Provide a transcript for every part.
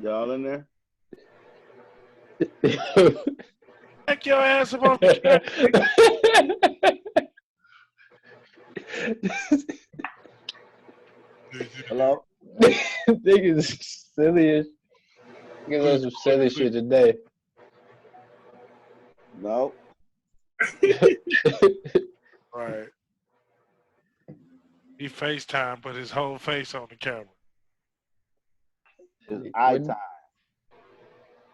Y'all in there? Take your ass up off the Hello? Niggas silly as niggas on some silly shit today. No. Right. He FaceTime, put his whole face on the camera. It's eye time.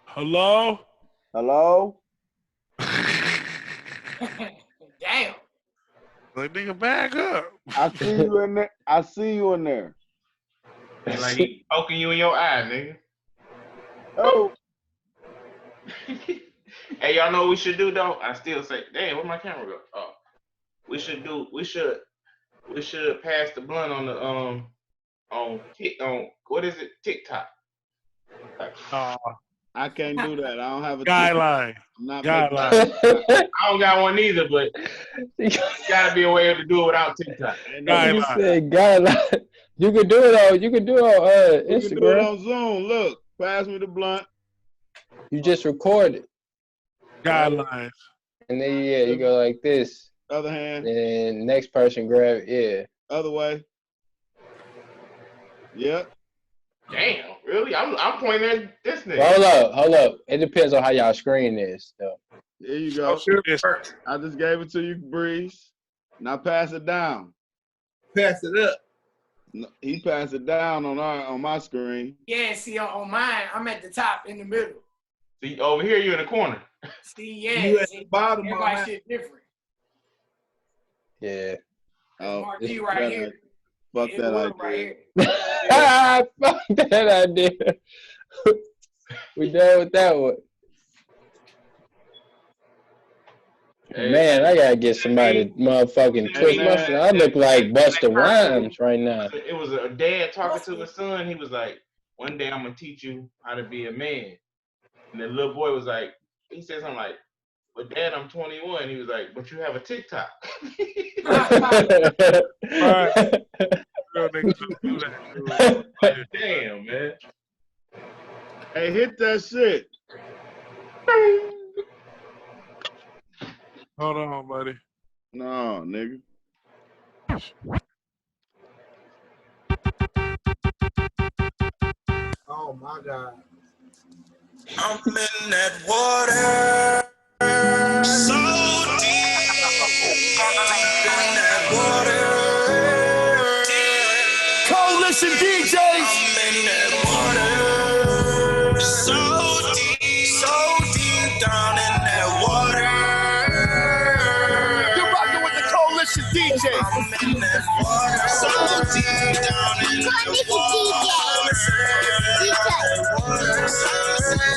Hello? Hello? Damn. Like, nigga, back up. I see you in there. I see you in there. And like he poking you in your eye, nigga. Oh. Hey, y'all know what we should do though? I still say, damn, where my camera go? Oh, we should pass the blunt on the on what is it? TikTok. I can't do that. I don't have a Guideline. I'm not Guideline. I don't got one either, but gotta be a way to do it without TikTok. You said guideline. You can do it on. You can do it on You Instagram. can do it on Zoom. Look, pass me the blunt. You just record it, Guidelines. and then you go like this. Other hand. And next person grab Other way. Yep. Damn, really? I'm pointing at this nigga. Hold up. It depends on how y'all screen is, though. There you go. I just gave it to you, Breeze. Now pass it down. Pass it up. No, he passed it down on my screen. Yeah, see, on mine, I'm at the top in the middle. See, over here, you in the corner. See, yeah. You at the bottom. Everybody shit different. Yeah. Oh, Marquee right here. Fuck that idea. Right here. Fuck that idea. We done with that one. Hey, Man, I gotta get somebody to motherfucking twist my shit. I look like Busta Rhymes right now. It was a dad talking to his son. He was like, one day I'm going to teach you how to be a man. And the little boy was like, he said something like, but dad, I'm 21. He was like, but you have a TikTok. Real niggas don't do that. Damn, man. Hey, hit that shit. Hold on, buddy. No, nigga. Oh my God. I'm in that water, so deep. I'm in that water. Coalition DJs. I'm in that water, so deep down in that water. You're rocking with the Coalition DJs. I'm in that water, so deep down in that water.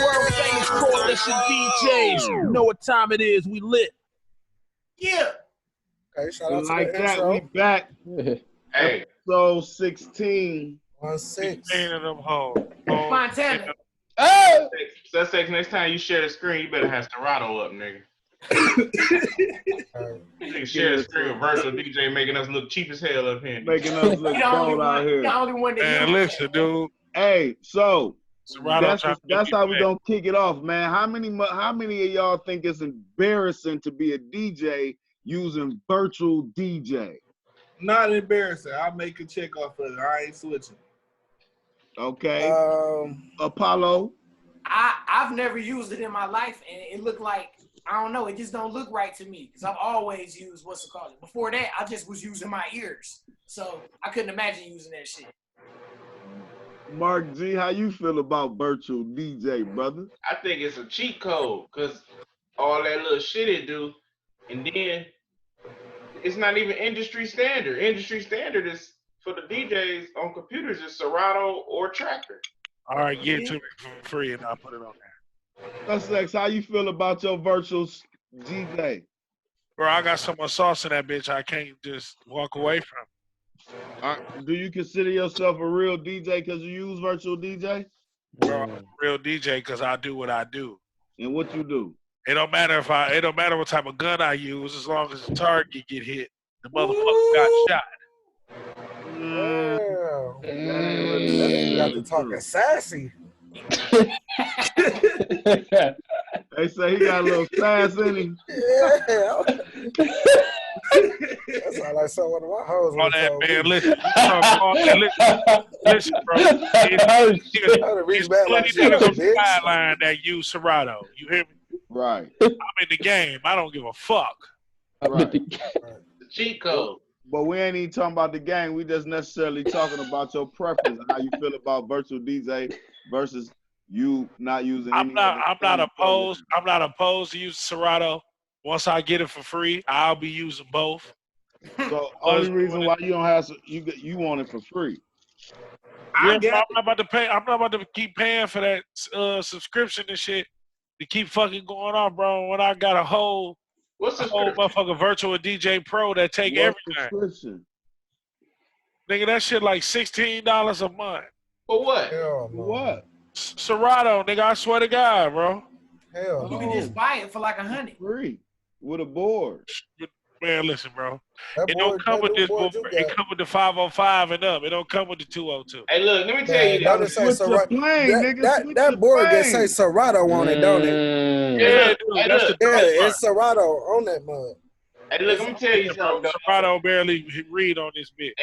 World famous Coalition DJs. You know what time it is. We lit. Yeah. Okay, shout out Like to the that, intro. we back. Hey. So 16. 1-6. Of them hoes. Montana. Oh! Sussex, next time you share the screen, you better have Serato up, nigga. Nigga share the screen with Virtual DJ making us look cheap as hell up here. Making us look gold out here. The only one that Man, listen, dude. Hey, so Serato that's how we gonna kick it off, man. How many of y'all think it's embarrassing to be a DJ using Virtual DJ? Not embarrassing. I'll make a check off of it. I ain't switching. Okay. Apollo. I've never used it in my life, and it looked like, I don't know, it just don't look right to me, because I've always used, what's it called? Before that, I just was using my ears, so I couldn't imagine using that shit. Mark G, how you feel about Virtual DJ, brother? I think it's a cheat code, because all that little shit it do, and then it's not even industry standard. Industry standard is, for the DJs on computers, is Serato or Tracker. All right, get it to me for free, and I'll put it on there. Sussex, how you feel about your Virtual DJ? Bro, I got so much sauce in that bitch, I can't just walk away from. Do you consider yourself a real DJ because you use Virtual DJ? Bro, I'm a real DJ because I do what I do. And what you do? It don't matter what type of gun I use, as long as the target get hit, the motherfucker got shot. You got to talk sassy. They say he got a little sass in him. Yeah. That's all I saw one of my hoes. All that, told man, me. listen. Listen, bro. I'd have reached back like Plenty shit niggas up, on the bitch. sideline that use Serato. You hear me? Right. I'm in the game. I don't give a fuck. Right. The cheat code. But we ain't even talking about the game. We just necessarily talking about your preference and how you feel about virtual DJ versus you not using. I'm not opposed. I'm not opposed to using Serato. Once I get it for free, I'll be using both. So only reason why you don't have you want it for free. Yeah, I'm not about to pay. I'm not about to keep paying for that subscription and shit to keep fucking going on, bro. When I got a whole motherfucking virtual DJ Pro that take What everything. subscription? Nigga, that shit like $16 a month. For what? Hell no. What? Serato, nigga, I swear to God, bro. Hell You no. can just buy it for like $100. Free with a board. Man, listen, bro. That It don't board- come that with new this board board. you It got. come with the 505 and up. It don't come with the 202. Hey, look, let me tell Man, you don't this. it say Switch Serato? the plane, nigga. That board that say Serato on it, don't it? Yeah, Look, dude, hey, that's look. the Yeah, dope part. it's Serato on that mug. Hey, look, I'm gonna tell you something, though. Serato barely read on this bit.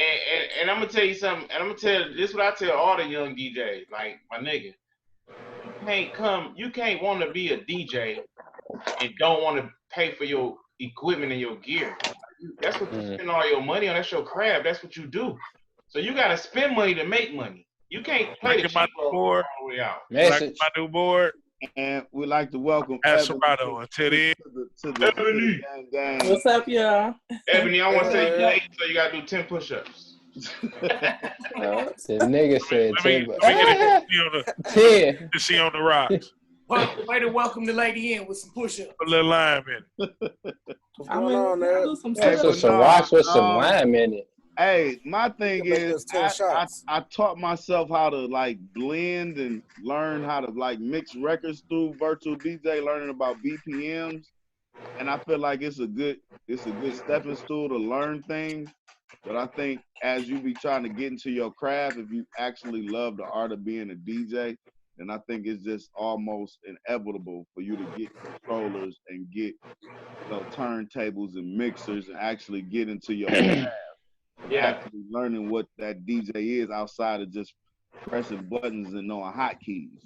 And I'm gonna tell you something. And I'm gonna tell this is what I tell all the young DJs. Like my nigga, you can't want to be a DJ and don't want to pay for your equipment and your gear. That's what you spend all your money on. That's your craft. That's what you do. So you gotta spend money to make money. You can't play the Look at my cheap road all board. the way out. Like Message. my new board. And we'd like to welcome That's Ebony Serato until then. to the Ebony. gang. What's up, y'all? Ebony, I want to say you late, so you gotta do 10 push-ups. The nigga said Let me 10. get it 10. to see on the rocks. Way to welcome the lady in with some push-ups. A little lime in it. What's I going mean, on there? do some Hey, So sit-ups. some rocks with some lime in it. Hey, my thing You can make is, us 10 shots. I taught myself how to like blend and learn how to like mix records through virtual DJ, learning about BPMs, and I feel like it's a good stepping stool to learn things. But I think as you be trying to get into your craft, if you actually love the art of being a DJ, then I think it's just almost inevitable for you to get controllers and get turntables and mixers and actually get into your craft. Yeah. Actually learning what that DJ is outside of just pressing buttons and knowing hotkeys,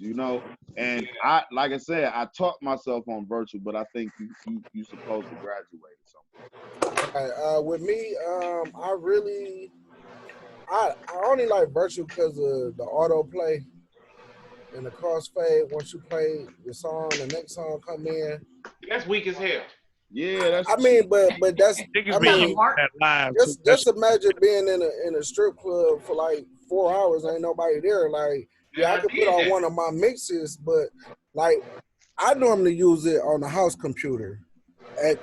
And I, like I said, I taught myself on virtual, but I think you supposed to graduate or something. With me, I only like virtual because of the autoplay and the crossfade. Once you play the song, the next song come in. That's weak as hell. Yeah, that's. I mean, but that's. Niggas I be mean, using that lime. just imagine being in a strip club for like 4 hours, ain't nobody there. Like, yeah, I could put on one of my mixes, but like I normally use it on the house computer at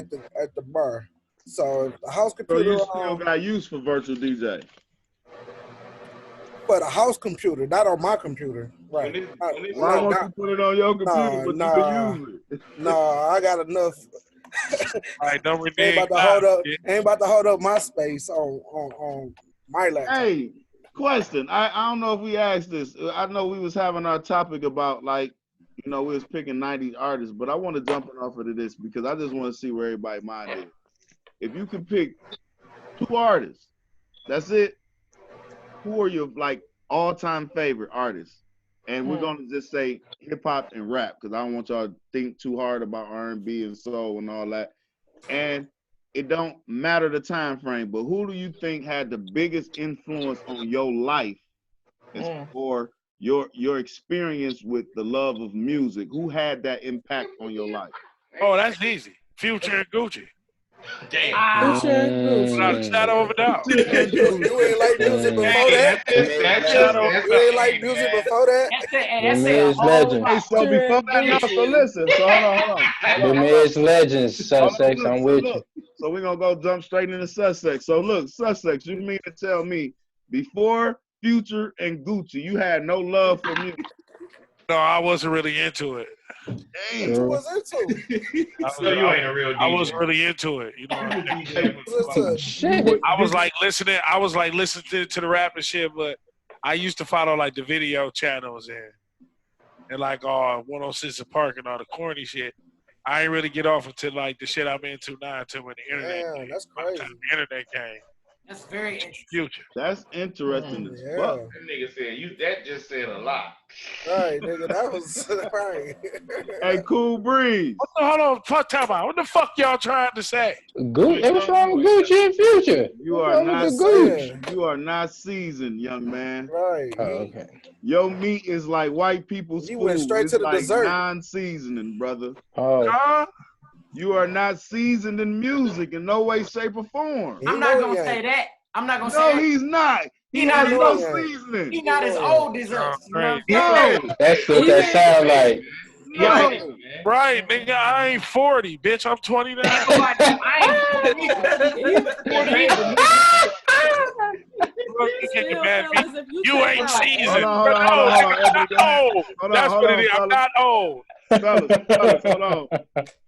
the bar. So if the house So computer you still got use for virtual DJ. for the house computer, not on my computer. Right. Why won't you put it on your computer, but you can use it? No, I got enough. All right, don't Ain't about to hold up my space on my laptop. Hey, question. I don't know if we asked this. I know we was having our topic about we was picking 90s artists, but I want to jump off of this because I just want to see where everybody's mind is. If you could pick 2 artists, that's it. Who are your all-time favorite artists? And we're gonna just say hip hop and rap because I don't want y'all to think too hard about R&B and soul and all that. And it don't matter the time frame, but who do you think had the biggest influence on your life or your experience with the love of music? Who had that impact on your life? Oh, that's easy. Future and Gucci. Damn. Without a shadow of a doubt. You ain't like music before that? You ain't like music before that? Them is legends. Hey, so before that, so listen. So hold on. Them is legends, Sussex. I'm with you. So we're gonna go jump straight into Sussex. So look, Sussex, you mean to tell me before Future and Gucci, you had no love for music? No, I wasn't really into it. Damn. What was into? So you ain't a real DJ. I was really into it, Shit. I was like listening to the rap and shit, but I used to follow like the video channels and and like 106 and Park and all the corny shit. I ain't really get off until like the shit I'm into now until when the internet came. That's By the crazy. time the internet came. That's very interesting. Future. That's interesting as Yeah. fuck. That nigga said that just said a lot. Right, nigga, that was right. Hey, Cool Breeze. Hold on, fuck time out. What the fuck y'all trying to say? Gucci, what's wrong with Gucci and Future? You What's are wrong not with the Gucci? You are not seasoned, young man. Right. Oh, okay. Your meat is like white people's You food. went straight It's to the like dessert. non-seasoning, brother. Oh, Huh? You are not seasoned in music in no way, shape, or form. He I'm not know gonna he ain't. say that. I'm not gonna No, say that. he's not. He He has not no as old. seasoning. He not as old as us. You know what I'm saying? No, that's what that sound like. no. Right, nigga, I ain't 40, bitch. I'm 29. You getting mad at me? You ain't seasoned. Hold on. That's what it is. I'm not old. Fellas, hold on.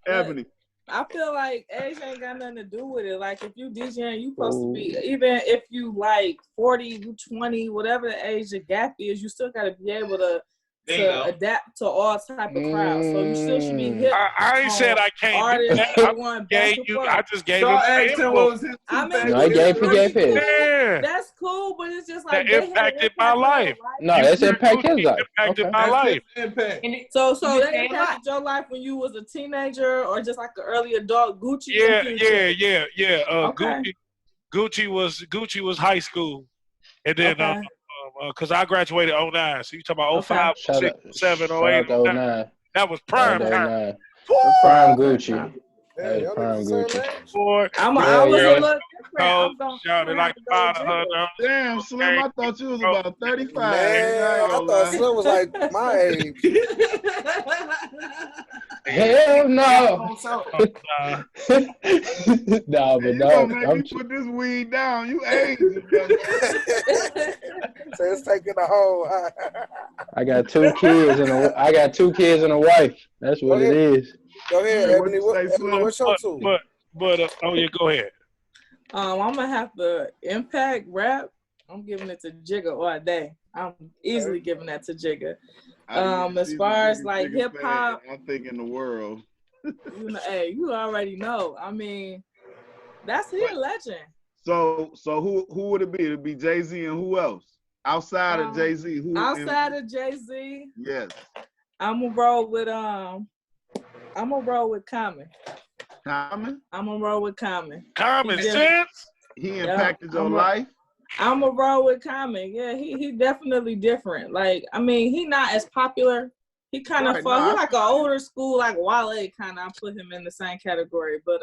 Ebony. I feel like age ain't got nothing to do with it. Like if you DJing, you supposed to be, even if you like 40, you 20, whatever the age the gap is, you still gotta be able to adapt to all type of crowds. So you still should be hip. I ain't said I can't do artists, that. I just gave him the I mean, No, he gave his. Yeah. That's cool, but it's just like That impacted my life. No, that's impacted his life. Impacted my life. So that impacted your life when you was a teenager or just like an early adult. Gucci. Yeah. Okay. Gucci was high school, and then because I graduated 09, so you talking about 05, 06, 07, 08, 09. That was prime time. Prime Gucci. Hey, prime Gucci. Boy, I was a little shouted like Damn, Slim, I thought you was about 35. Man, I thought Slim was like my age. Hell no. No, but You no. gonna make me put this weed down. You aging, brother. So it's taking a whole. I got 2 kids and a wife. That's what it is. Go ahead, Ebony. What's your two? But go ahead. I'm gonna have to impact rap. I'm giving it to Jigga all day. I'm easily giving that to Jigga. As far as like hip hop, I think in the world. Hey, you already know. I mean, that's a legend. So who would it be? It'd be Jay-Z and who else? Outside of Jay-Z, who? Outside of Jay-Z, yes. I'm gonna roll with Common. Common? I'm gonna roll with Common. Common sense? He impacted your life? I'm gonna roll with Common. Yeah, he definitely different. Like, I mean, he not as popular. He kind of he like an older school, like Wale kind of. I put him in the same category. But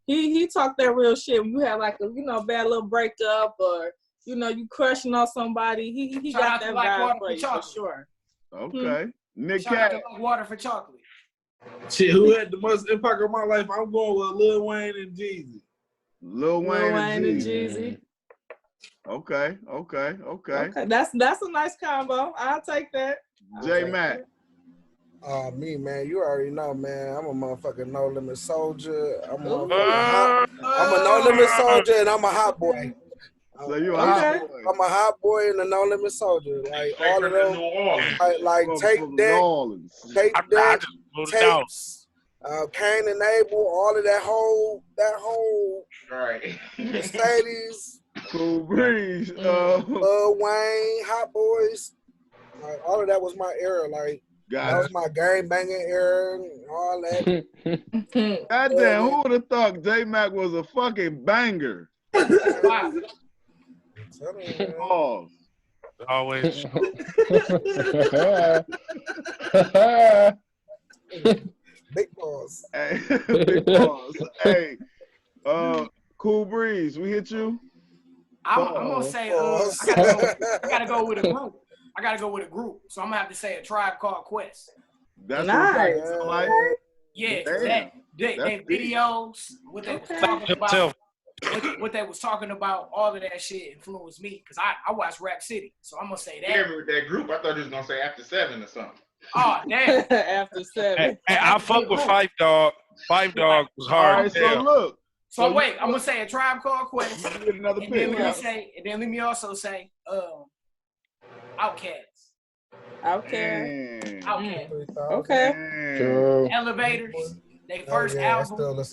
he talked that real shit. When you had like a bad little breakup or you crushing on somebody, he got that vibe for you for sure. Okay. Nick Cat. Like water for chocolate. Shit, who had the most impact on my life? I'm going with Lil Wayne and Jeezy. Lil Wayne and Jeezy. Okay. That's a nice combo. I'll take that. J-Mac. Me, man, you already know, man. I'm a motherfucking No Limit Soldier. I'm a No Limit Soldier, and I'm a hot boy. So you a hot boy. I'm a hot boy and a No Limit Soldier. Like all of them, like take that, tapes, Cain and Abel, all of that whole right. Mercedes, Cool Breeze, Lil Wayne, Hot Boys, like all of that was my era. Like that was my gang banging era and all that. Goddamn, who would have thought J-Mac was a fucking banger? Pause. Always. Big pause. Hey, big pause. Hey, Cool Breeze, we hit you? I'm gonna say I gotta go with a group. So I'm gonna have to say A Tribe Called Quest. That's nice. Like. Yeah, that videos, what they was talking about. What they was talking about, all of that shit influenced me because I watched Rap City, so I'm gonna say that. Yeah, with that group, I thought you was gonna say After 7 or something. Oh damn! After 7. Hey, I fuck with Phife Dawg. Phife Dawg was hard. All right, so look. So wait, I'm gonna say A Tribe Called Quest. Another and then let me also say Outkast. Okay. Okay. True. Elevators. They first album.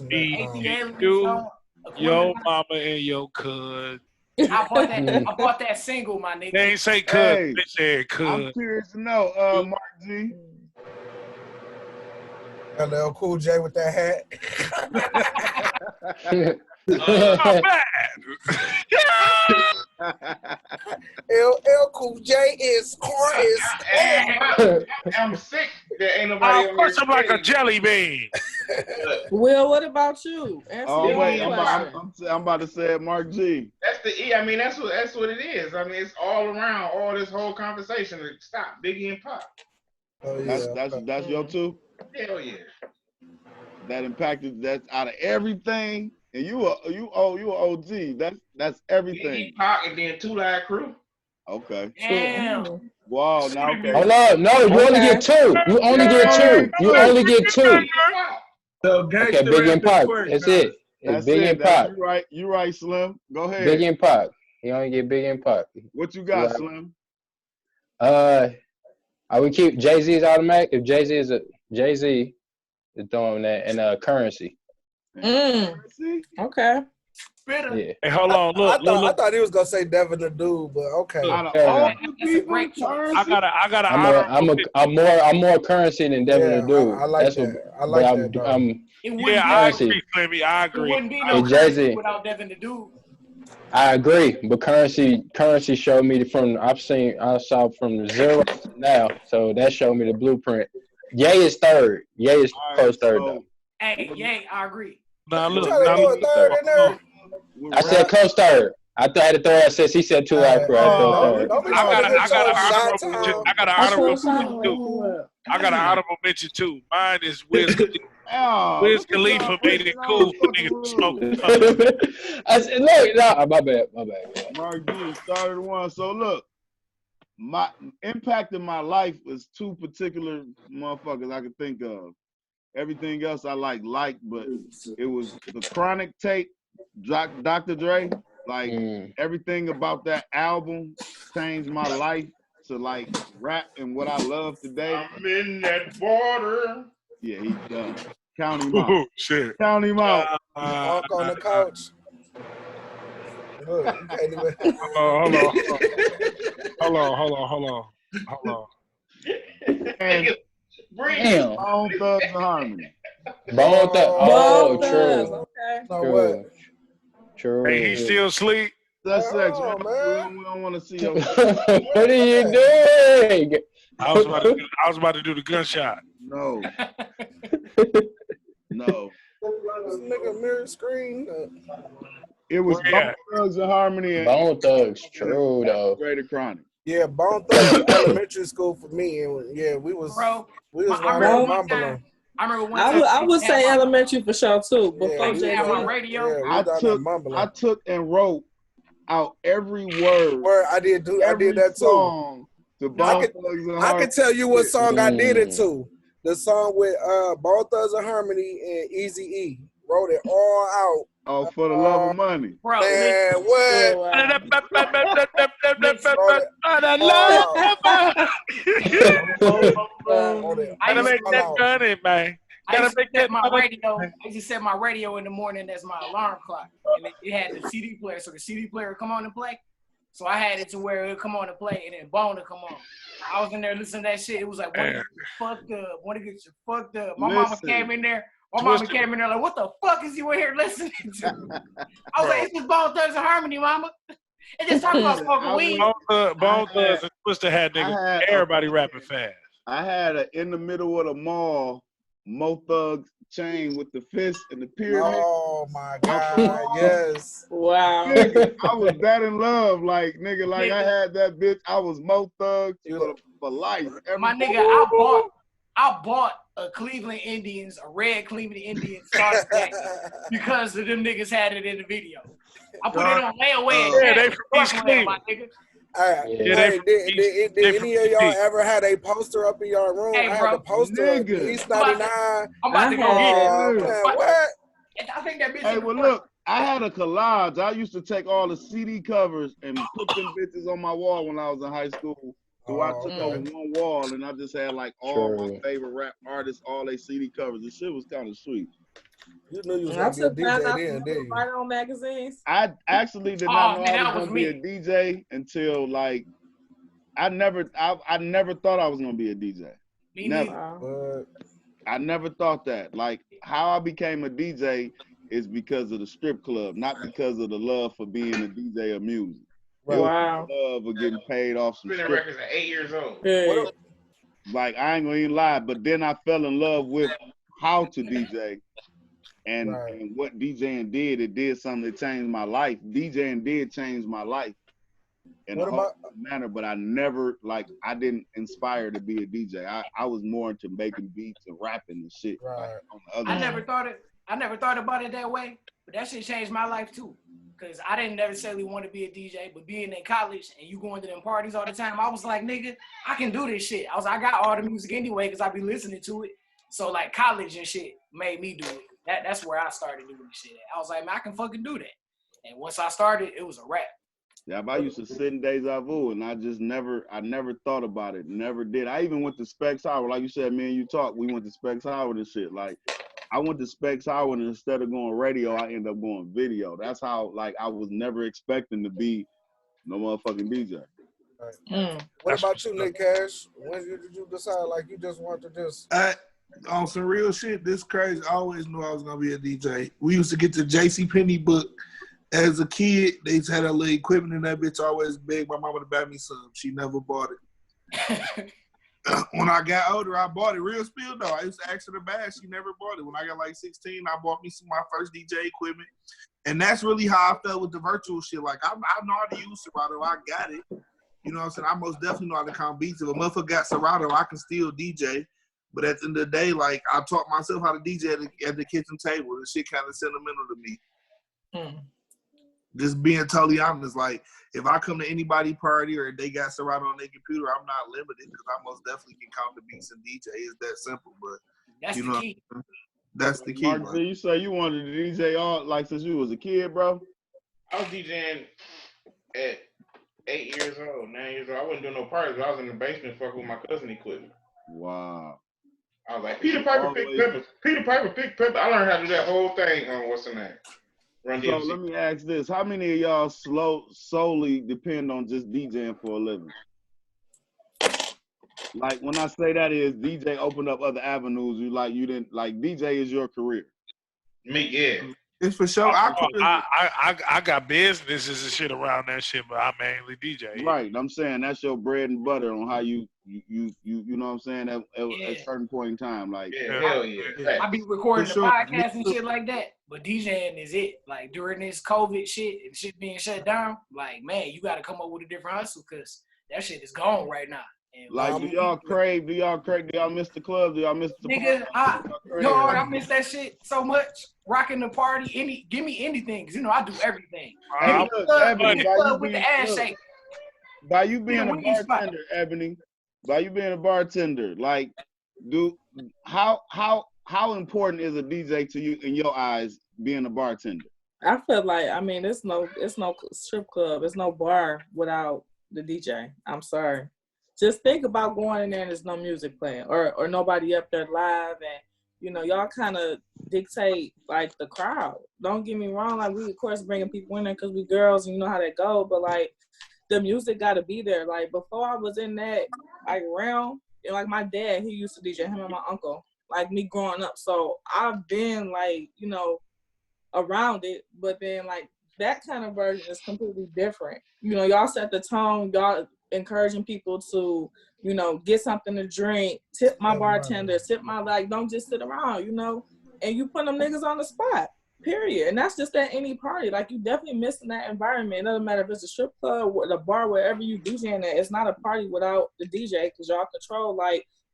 Yo mama and yo cuz. I bought that single, my nigga. They ain't say cuz. Hey, they said cuz. I'm curious to know, Mark G. LL Cool J with that hat. Not bad. LL Cool J is I'm sick that ain't nobody. I'll crush him like a jelly bean. Will, what about you? Oh wait, I'm about to say it, Mark G. That's the I mean, that's what it is. I mean, it's all around all this whole conversation. Stop, Biggie and Pop. Oh yeah, That's your two. Hell yeah. That impacted. That's out of everything. And you a OG. That's everything. Biggie, Pop, and then Two Live Crew. Okay. Damn. Wow. Now okay. Hold on. No, you only get two. You only get two. You only get two. Okay, Biggie and Pop. That's it. That's Biggie and Pop. You right, Slim. Go ahead. Biggie and Pop. You only get Biggie and Pop. What you got, Slim? I would keep Jay-Z's automatic. If Jay-Z is throwing that, and Currency. Okay. Yeah. Hey, hold on. Look. I thought he was gonna say Devin the Dude, but okay. I'm more Currency than Devin the Dude. I like that. I like that. I agree, Flemmy. I agree. It wouldn't be no Jay-Z without Devin the Dude. I agree, but currency showed me I saw from zero to now, so that showed me the blueprint. Ye is third. Ye is close third though. Hey, Ye, I agree. Now look. I said close third. I had to throw it since he said 2 Live Crew. I got an honorable mention too. Mine is Wiz Khalifa made it cool for niggas to smoke. I said, look, my bad. Mark G started one. So look, my impact in my life is two particular motherfuckers I could think of. Everything else I like, but it was the Chronic tape, Dr. Dre. Like everything about that album changed my life to like rap and what I love today. I'm in that border. Yeah, he's done. Count him out. Oh, shit. Count him out. Walk on the couch. Look, you can't even. Hold on. And Damn. Bone Thugs and Harmony. Bone Thugs. True. Okay. No way. True. Hey, he still asleep. That's sex, man. We don't want to see your. What are you doing? I was about to do the gunshot. No. No. This nigga mirror screen. It was Bone Thugs and Harmony. And Bone Thugs, true though. Greater Chronic. Yeah, Bone Thugs elementary school for me, and yeah, we was around Mumbling. I remember one time I would say elementary for sure too. Before Jay-Z on radio, I took and wrote out every word. I did that too. I can tell you what song I did it to. The song with Bone Thugs and Harmony and Eazy-E. Wrote it all out. Oh, for the love of money. Bro, man, what? I just set my radio in the morning as my alarm clock. And it had the CD player, so the CD player would come on and play. So I had it to where it would come on and play, and then Bone would come on. I was in there listening to that shit. It was like, want to get you fucked up. My mama came in there. My mama came in there like, what the fuck is you in here listening to? I was like, it's just Bone Thugs and Harmony, mama. And just talking about smoking weed. Bone Thugs and Twister had niggas. Everybody rapping fast. I had in the middle of the mall, Mo Thugs chain with the fist and the pyramid. Oh my God, yes. Wow. Nigga, I was that in love. Like, nigga, like I had that bitch. I was Mo Thugs for life. My nigga, I bought a Cleveland Indians, a red Cleveland Indians starter pack because of them niggas had it in the video. I put it on layaway. Yeah, they from East Cleveland. Did any of y'all ever had a poster up in your room? Hey, I bro, had a poster of East 99. I'm about to go get it. What? I think that bitch. Hey, well, look, I had a collage. I used to take all the CD covers and put them bitches on my wall when I was in high school. So I took over one wall and I just had like all my favorite rap artists, all their CD covers. The shit was kind of sweet. You knew you was gonna be a DJ then, didn't you? Right on magazines. I actually did not know I was gonna be a DJ until like I never thought I was gonna be a DJ. Never. I never thought that. Like how I became a DJ is because of the strip club, not because of the love for being a DJ of music. Wow. Love of getting paid off some strip. Records at 8 years old. Hey. Like I ain't gonna even lie, but then I fell in love with how to DJ and what DJing did. It did something that changed my life. DJing did change my life in a whole manner, but I never I didn't inspire to be a DJ. I was more into making beats and rapping and shit. Like, on the other I never thought about it that way, but that shit changed my life too. Cause I didn't necessarily want to be a DJ, but being in college and you going to them parties all the time, I was like, nigga, I can do this shit. I got all the music anyway, cause I be listening to it. So like college and shit made me do it. That's where I started doing this shit at. I was like, man, I can fucking do that. And once I started, it was a wrap. Yeah, I used to sit in Deja Vu and I never thought about it. Never did. I even went to Specs Hour. Like you said, me and you talked, we went to Specs Hour and shit. Like I went to Specs Hour and instead of going radio, I ended up going video. That's how I was never expecting to be no motherfucking DJ. Right. What about you, Nick Cash? When did you decide you just want to just on some real shit? This crazy. I always knew I was gonna be a DJ. We used to get the JCPenney book as a kid. They used to have that little equipment in that bitch. Always begged my mama to buy me some. She never bought it. When I got older, I bought it. Real spill though. I used to ask her to buy it. She never bought it. When I got 16, I bought me my first DJ equipment. And that's really how I felt with the virtual shit. Like, I know how to use Serato. I got it. You know what I'm saying? I most definitely know how to count beats. If a motherfucker got Serato, I can still DJ. But at the end of the day, I taught myself how to DJ at the kitchen table. This shit kind of sentimental to me. Just being totally honest, if I come to anybody party or if they got Serato on their computer, I'm not limited because I most definitely can count the beats and DJ. It's that simple, but that's the key. That's the key. Mark, so you say you wanted to DJ all since you was a kid, bro? I was DJing at 8 years old, 9 years old. I wasn't doing no parties, but I was in the basement fucking with my cousin equipment. Wow. I was like, Peter Piper picked peppers. Peter Piper picked peppers. I learned how to do that whole thing on what's the name? So let me ask this: how many of y'all solely depend on just DJing for a living? Like when I say that is DJ opened up other avenues. You didn't DJ is your career. Me, yeah. It's for sure. I got businesses and shit around that shit, but I mainly DJ. Right. I'm saying that's your bread and butter on how you know what I'm saying at a certain point in time. Hell yeah. I be recording the podcast and shit like that, but DJing is it. Like during this COVID shit and shit being shut down, man, you got to come up with a different hustle because that shit is gone right now. And do y'all crave? Do y'all miss the club? Do y'all miss the nigga? I miss that shit so much. Rocking the party, give me anything, cause I do everything. With the ass shake. By you being a bartender, Ebony. By you being a bartender, how important is a DJ to you in your eyes being a bartender? I feel it's no strip club, it's no bar without the DJ. I'm sorry. Just think about going in there and there's no music playing or nobody up there live and y'all kind of dictate the crowd. Don't get me wrong, we of course bringing people in there because we girls and you know how that go, but the music got to be there. Before I was in that realm, my dad, he used to DJ, him and my uncle, me growing up. So I've been around it, but then that kind of version is completely different. Y'all set the tone, y'all encouraging people to, get something to drink, tip my bartender, tip my, don't just sit around, and you put them niggas on the spot, period. And that's just at any party. You definitely missing that environment. It doesn't matter if it's a strip club or the bar, wherever you DJing at, it's not a party without the DJ because y'all control,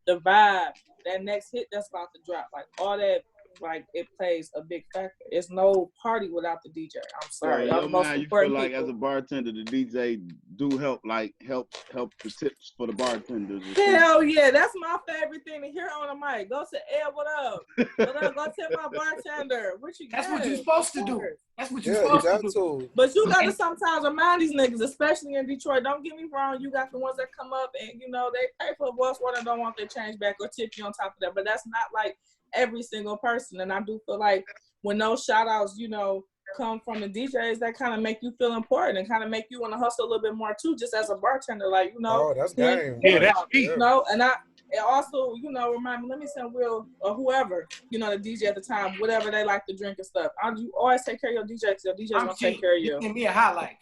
the vibe, that next hit that's about to drop, all that like it plays a big factor. It's no party without the DJ. I'm sorry. So, Y'all the most you feel important like people. as a bartender, the DJ do help the tips for the bartenders. Hell yeah, that's my favorite thing to hear on the mic. Go to Ed, what up? What up? Go tip my bartender. What you That's got? what you're supposed to do. That's what you're supposed to do. Too. But you gotta sometimes remind these niggas, especially in Detroit. Don't get me wrong, you got the ones that come up and you know they pay for a bus water and don't want their change back or tip you on top of that. But that's not like every single person. And I do feel like when those shout outs, you know, come from the DJs, that kind of make you feel important and kind of make you want to hustle a little bit more too, just as a bartender, like, you know. Oh, that's game. Yeah, that's me. You know, and it also, you know, remind me, let me send Will or whoever, you know, the DJ at the time, whatever they like to drink and stuff. You always take care of your DJ because your DJ's going to take care of you. Give me a highlight.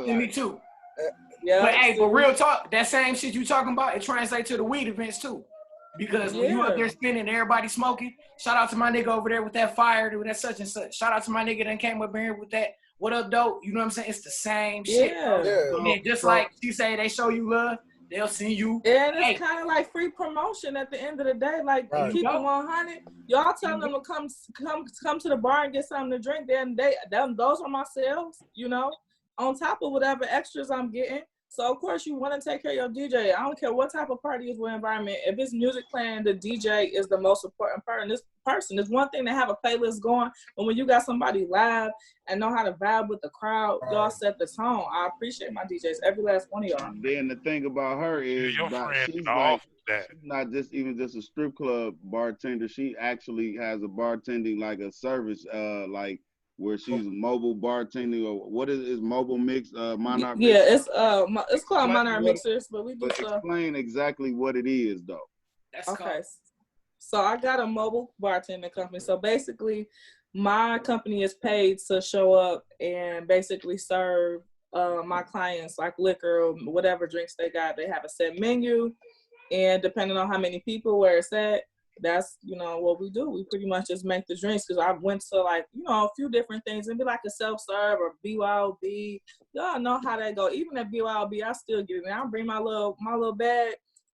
Give me too. Yeah. But hey, but real talk, that same shit you talking about, it translates to the weed events too. Because when you up there spinning, everybody smoking. Shout out to my nigga over there with that fire, with that such and such. Shout out to my nigga that came up here with that. What up, dope? You know what I'm saying? It's the same shit. Yeah. And then just like she say, they show you love, they'll see you. And it's kind of like free promotion at the end of the day. Like keep it 100. Y'all tell them to come to the bar and get something to drink. Then those are my sales. You know, on top of whatever extras I'm getting. So of course you want to take care of your DJ. I don't care what type of party is or environment. If it's music playing, the DJ is the most important part. And this person, it's one thing to have a playlist going, but when you got somebody live and know how to vibe with the crowd, y'all set the tone. I appreciate my DJs, every last one of y'all. And then the thing about her is she's not just even just a strip club bartender. She actually has a bartending like a service, like where she's mobile bartending, or what is mobile mix? Monarch. Yeah, it's called Monarch Mixers, but we do stuff. Explain exactly what it is, though. Okay, so I got a mobile bartending company. So basically, my company is paid to show up and basically serve my clients like liquor or whatever drinks they got. They have a set menu, and depending on how many people, where it's at, that's, you know, what we do. We pretty much just make the drinks, because I went to, like, you know, a few different things. It'd be like a self-serve or BYOB. Y'all know how that go. Even at BYOB, I still get it. I'll bring my little bag,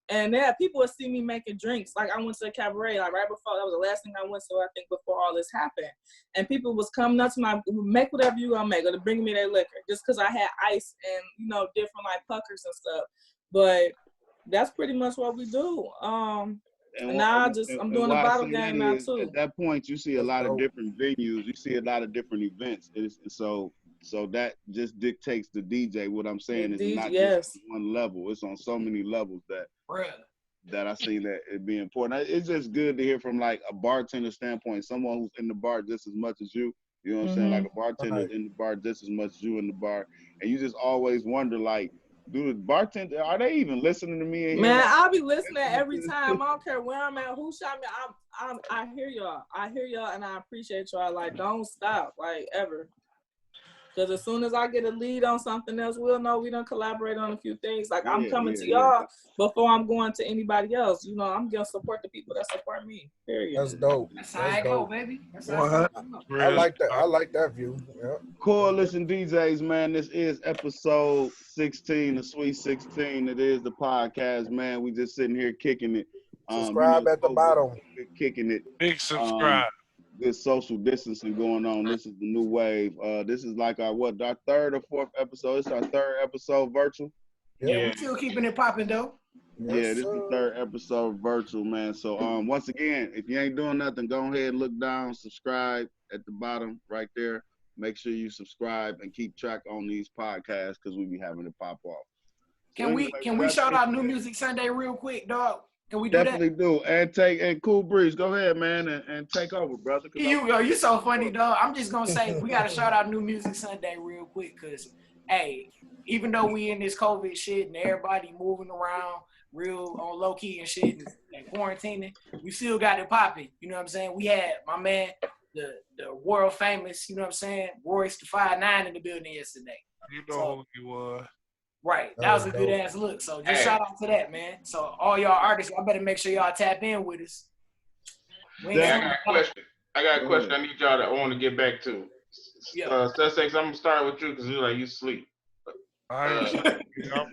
and yeah, people would see me making drinks. Like, I went to a cabaret, like, right before, that was the last thing I went to, I think, before all this happened. And people was coming up to me, make whatever you gonna make, or to bring me their liquor, just because I had ice and, you know, different, like, puckers and stuff. But that's pretty much what we do. And now I'm doing the bottle game now too. At that point, you see a lot of different venues. You see a lot of different events. So that just dictates the DJ. What I'm saying is not just one level. It's on so many levels that I see that it be important. It's just good to hear from like a bartender standpoint, someone who's in the bar just as much as you. You know what I'm saying? Like a bartender in the bar just as much as you in the bar, and you just always wonder, like, dude, the bartender, are they even listening to me? Man, I'll be listening every time. I don't care where I'm at, who shot me. I hear y'all. I hear y'all, and I appreciate y'all. Like, don't stop, like, ever. Because as soon as I get a lead on something else, we'll know we done collaborate on a few things. Like, I'm coming to y'all before I'm going to anybody else. You know, I'm going to support the people that support me, period. That's dope. That's how I go, baby. That's how I go. I like that. I like that view. Yep. Coalition DJs, man, this is episode 16, the Sweet 16. It is the podcast, man. We just sitting here kicking it. Subscribe at the bottom. Kicking it. Big subscribe. Good social distancing going on. This is the new wave. This is like our third or fourth episode. It's our third episode virtual. Yeah, we're still keeping it popping though. This is the third episode virtual, man. So once again, if you ain't doing nothing, go ahead and look down, subscribe at the bottom right there. Make sure you subscribe and keep track on these podcasts, because we be having to pop off. Can we shout out New Music Sunday real quick, dog? Can we do Definitely do. And Cool Breeze, go ahead, man, and take over, brother. You so funny, dog. I'm just gonna say we gotta shout out New Music Sunday real quick, cause hey, even though we in this COVID shit and everybody moving around real on low key and shit and quarantining, we still got it popping. You know what I'm saying? We had my man, the world famous, you know what I'm saying, Royce the 5'9" in the building yesterday. You know who he was. Right, that was a good ass look. So just shout out to that, man. So all y'all artists, y'all better make sure y'all tap in with us. I got a question. I need y'all to. I want to get back to. Sussex, I'm gonna start with you because you sleep. I'm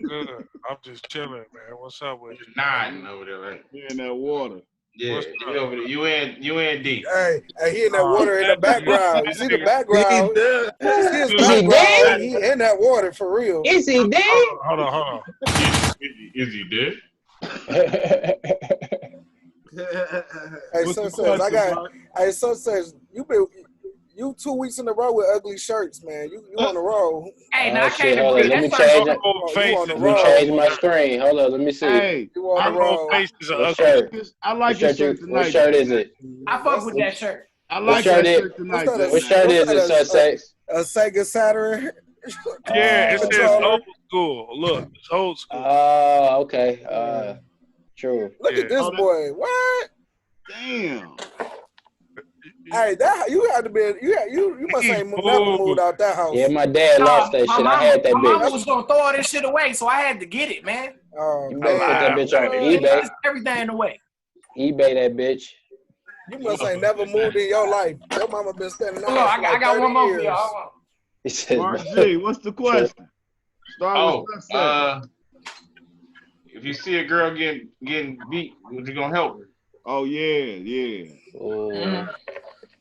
good. I'm just chilling, man. What's up with you? Nodding over there, right? In that water. Yeah, he over there. UND. Hey, he in that water in the background. You see the background? You see his Is he background? dead? He in that water for real. Is he dead? Hold on. Is he dead? Hey, so says so says you 2 weeks in a row with ugly shirts, man. You on the roll. Hey, now I shit, can't hold agree. on. Let me That's change like, it. on the Let me roll. change my screen. Hold on, let me see. Hey, You on the our roll. faces are What ugly. shirt? I like your shirt tonight. What shirt is it? I fuck with that shirt. I What like shirt that is? shirt tonight. What's that? What shirt is it, Sussex? A Sega Saturn. Yeah, it says controller. old school. Look, it's old school. Oh, okay. True. Look at this boy. What? Damn. Hey, that you had to be. You must ain't never moved out that house. Yeah, my dad lost that shit. I had that my mama bitch. was gonna throw all this shit away, so I had to get it, man. Oh, You better put that bitch on eBay. Just everything away. eBay that bitch. You must ain't never moved in your life. Your mama been standing out. Hold on, I got one more for years. y'all. Hold on. He says, Mark G, what's the question? If you see a girl getting beat, would you gonna help her? Oh yeah. oh.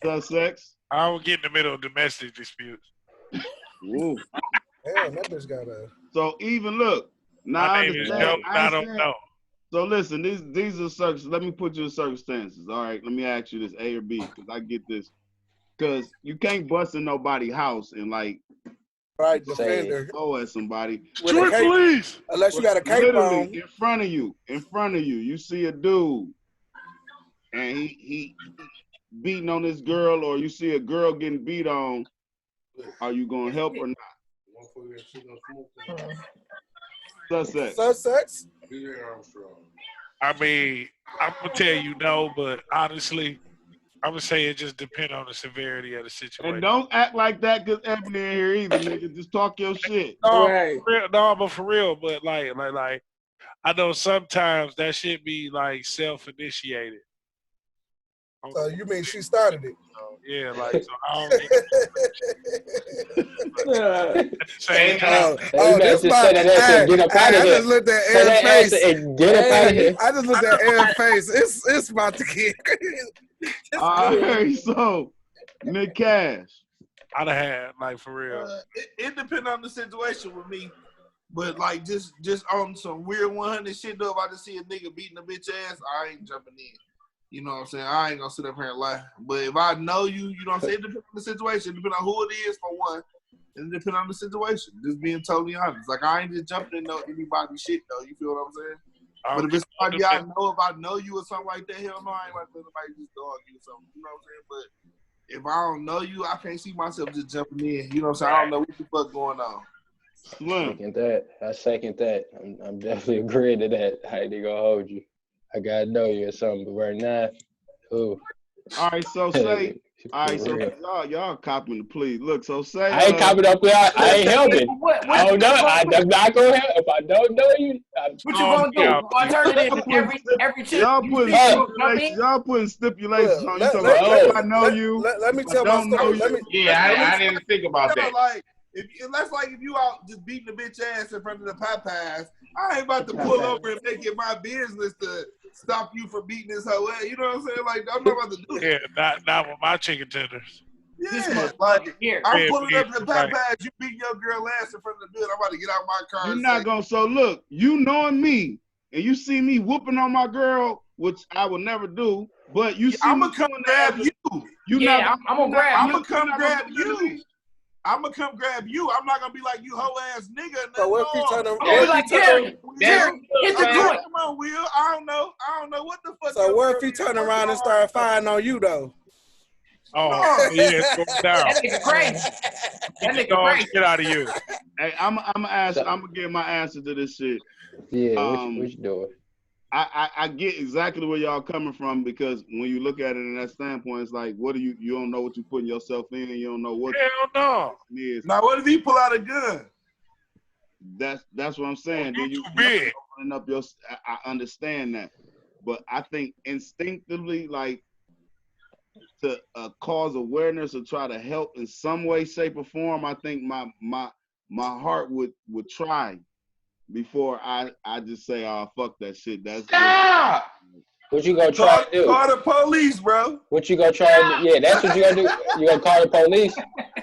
Sussex. I would get in the middle of domestic disputes. Woo. Damn, that bitch got a. So even look. Now My I name is understand. Joe. I don't know. So listen, these are circumstances. Let me put you in circumstances. All right, let me ask you this: A or B? Because I get this. Because you can't bust in nobody's house and like defender. go at somebody. Police. Unless you got a cape on. In front of you, you see a dude, and he beating on this girl, or you see a girl getting beat on. Are you gonna help or not? Sussex. I mean, I'm gonna tell you no, but honestly, I'm gonna say it just depends on the severity of the situation. And don't act like that because Ebony in here either, nigga. Just talk your shit. But for real, but like, I know sometimes that shit be like self-initiated. So you mean she started it? Yeah, like so I don't. Same time. This my get up out of here. I just looked at Eric's face. And get up out of here. I just looked at Eric's face. It's about to get. All right, so Nick Cash. I'd have had like for real. It depends on the situation with me, but like just on some weird 100 shit though. If I just see a nigga beating a bitch ass, I ain't jumping in. You know what I'm saying? I ain't gonna sit up here and lie. But if I know you, you know what I'm saying? It depends on the situation. It depends on who it is for one. And it depends on the situation. Just being totally honest. Like I ain't just jumping in anybody's shit though. You feel what I'm saying? But if it's somebody I know, if I know you or something like that, hell no, I ain't like somebody just dog you or something. You know what I'm saying? But if I don't know you, I can't see myself just jumping in. You know what I'm saying? I don't know what the fuck going on. I second that. I'm definitely agreeing to that. I ain't gonna hold you. I gotta know you or something, but right now, ooh. All right, so say. All right, so y'all copying the plea. Look, so say. I ain't copying up. I ain't helping. I don't know. I'm not gonna help if I don't know you. What you gonna do? Alternative every chick. Y'all putting stipulations on you. If I know you, let me tell my story. I didn't think about that. Like, if you out just beating the bitch ass in front of the Popeyes, I ain't about to pull over and make it my business to stop you from beating this hoe ass. You know what I'm saying? Like, I'm not about to do it. Yeah, not with my chicken tenders. Yeah, like I'm pulling up to the Popeyes, you beating your girl ass in front of the building. I'm about to get out my car. You're not gonna. So look, you knowing me, and you see me whooping on my girl, which I would never do. But you see, I'm gonna come grab you. I'm gonna grab you. I'm gonna come grab you. I'm gonna come grab you. I'm not gonna be like you hoe ass nigga. So what if he turn him? I'm gonna be like Jerry, hit the joint. Come on, Will. I don't know what the fuck. So what if he turn around and start firing on you though? Oh, yeah, it's going down. That nigga crazy. That nigga crazy. Get out of you. Hey, I'm gonna give my answer to this shit. Yeah, what you doing? I get exactly where y'all coming from because when you look at it in that standpoint, it's like, what do you don't know what you're putting yourself in. You don't know what. Hell no. Now, what if he pull out a gun? That's what I'm saying. Then you big. Opening up your. I understand that, but I think instinctively, like to cause awareness or try to help in some way, shape, or form, I think my heart would try. Before I just say, oh, fuck that shit. That's stop. What you gonna try to do? Call the police, bro. What you gonna try to do? Yeah, that's what you gonna do. You gonna call the police?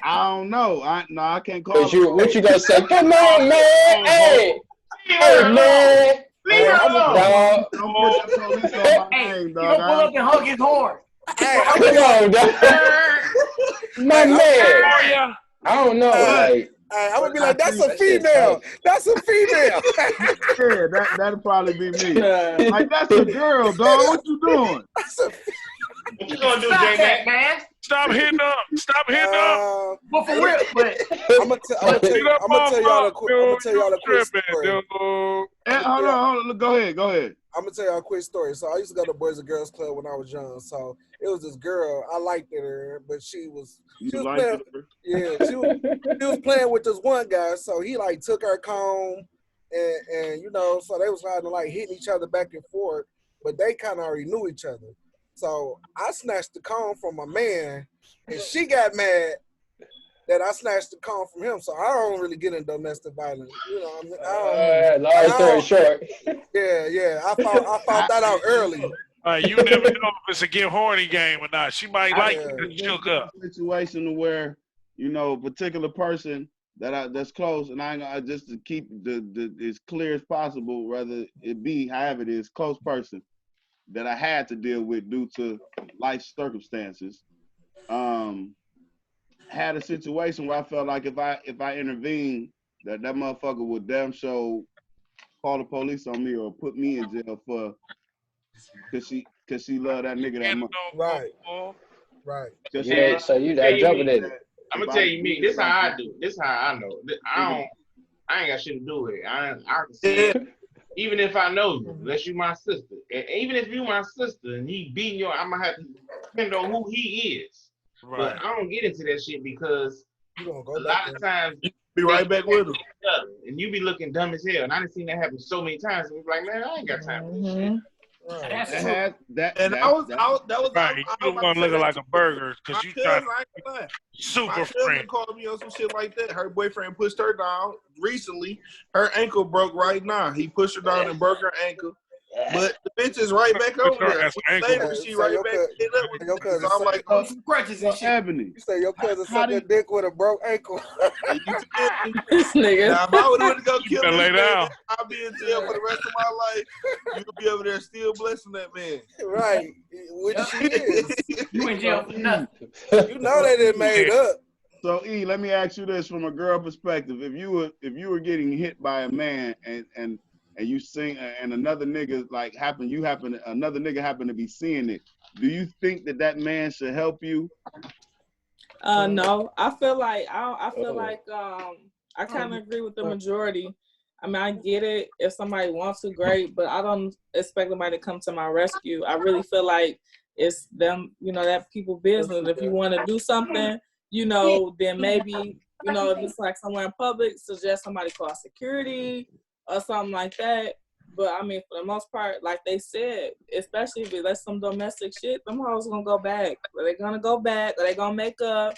I don't know. I can't call. What you gonna say? Come on, man. Hey, man. Leave her alone. Don't put the police on my name, dog. You gonna pull up and hug his horn. Hey, Come on, dog. My man. I don't know. Like, I'm gonna be like, that's a female. That's a female. Yeah, that'll probably be me. Like, that's a girl, dog. What you doing? What you gonna do, J-Mac? man. Stop hitting up. Stop hitting up. Well, for real, but I'm gonna tell y'all a quick story. Hold on. Go ahead. I'm gonna tell y'all a quick story. So I used to go to Boys and Girls Club when I was young. So it was this girl. I liked her, but she was playing. Yeah, she was playing with this one guy. So he like took her comb, and you know, so they was kind of like hitting each other back and forth. But they kind of already knew each other. So I snatched the comb from my man, and she got mad that I snatched the comb from him. So I don't really get in domestic violence. You know, long story short. Yeah. I found that out early. You never know if it's a get horny game or not. She might like you shook up. Situation where, you know, a particular person that's close, and I just to keep the as clear as possible, whether it be however it is, close person that I had to deal with due to life circumstances. Had a situation where I felt like if I intervened, that motherfucker would damn sure call the police on me or put me in jail for cause she loved that nigga that much. Right. Yeah, so you that jumping in it. I'm gonna tell you me. This how I do. This how I know. I ain't got shit to do with it. I can see it. Even if I know you, unless you my sister, and even if you my sister and he beating you, I'm gonna have to depend on who he is. Right. But I don't get into that shit because a lot of times you be right back with him, and you be looking dumb as hell. And I done seen that happen so many times. And we be like, man, I ain't got time for this shit. Right. You don't want to look like a burger because you trying to super my friend. Called me on some shit like that. Her boyfriend pushed her down recently. Her ankle broke right now. He pushed her down and broke her ankle. But the bitch is right back over there. She right back in up with so I'm like, crutches and shit. You say your cousin sucked a dick with a broke ankle. This nigga. Now, if I would have to go kill this man, I'll be in jail for the rest of my life. You'll be over there still blessing that man. Right. Which she is. You in jail for nothing. You know they didn't made up. So E, let me ask you this from a girl perspective. If you were getting hit by a man and you sing and another nigga another nigga happen to be seeing it, do you think that man should help you? No, I feel like I kind of agree with the majority. I mean, I get it. If somebody wants to, great, but I don't expect somebody to come to my rescue. I really feel like it's them, you know, that people business. If you want to do something, you know, then maybe, you know, if it's like somewhere in public, suggest somebody call security or something like that. But I mean, for the most part, like they said, especially if it's some domestic shit, them hoes gonna go back. Or they're gonna go back, or they gonna make up.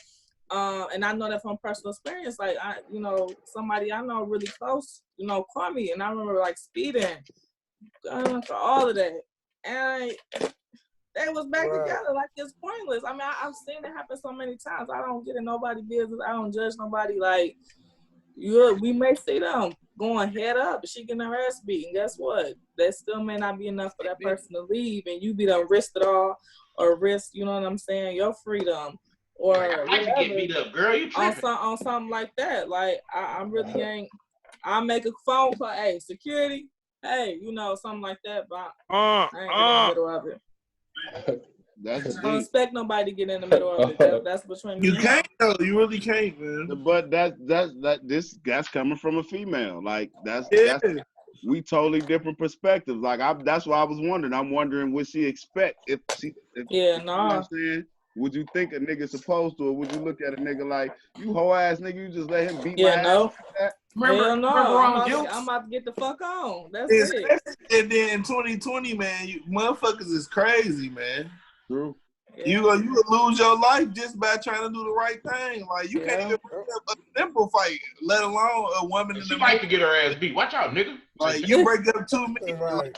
And I know that from personal experience. Like somebody I know really close, you know, called me, and I remember like speeding for all of that, and they was back together. Like, it's pointless. I mean, I've seen it happen so many times. I don't get in nobody's business. I don't judge nobody. Like, we may see them going head up, but she getting her ass beat, and guess what? That still may not be enough for that person to leave, and you be done risk it all, or risk, you know what I'm saying, your freedom, or I can get beat up, girl. You tripping on something like that. Like, I really ain't. I make a phone call, hey, security, hey, you know, something like that, but I ain't in the middle of it. I don't expect nobody to get in the middle of it. That's between me. You can't though. You really can't, man. But that's coming from a female. Like that's we totally different perspectives. Like that's why I was wondering. I'm wondering what she expect if you know what I'm saying? Would you think a nigga supposed to, or would you look at a nigga like, you hoe ass nigga, you just let him beat my ass? No. Remember I'm about to get the fuck on. That's it. And then in 2020, man, motherfuckers is crazy, man. True. You will lose your life just by trying to do the right thing. Like you can't even bring up a simple fight, let alone a woman. She like to get her ass beat. Watch out, nigga. Like you break up 2 men. Right.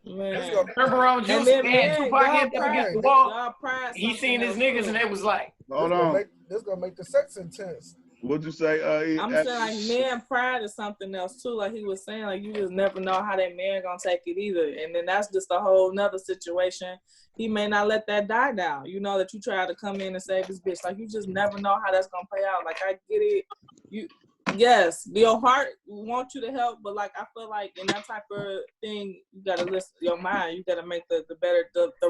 Remember on Juice and Tupac hit them against the wall. He seen his niggas and they was like, hold on. This gonna make the sex intense. What'd you say? I'm saying like man pride is something else too. Like he was saying, like you just never know how that man gonna take it either. And then that's just a whole nother situation. He may not let that die down. You know that you try to come in and save his bitch. Like you just never know how that's gonna play out. Like I get it. Yes, your heart wants you to help, but like I feel like in that type of thing, you gotta listen to your mind. You gotta make the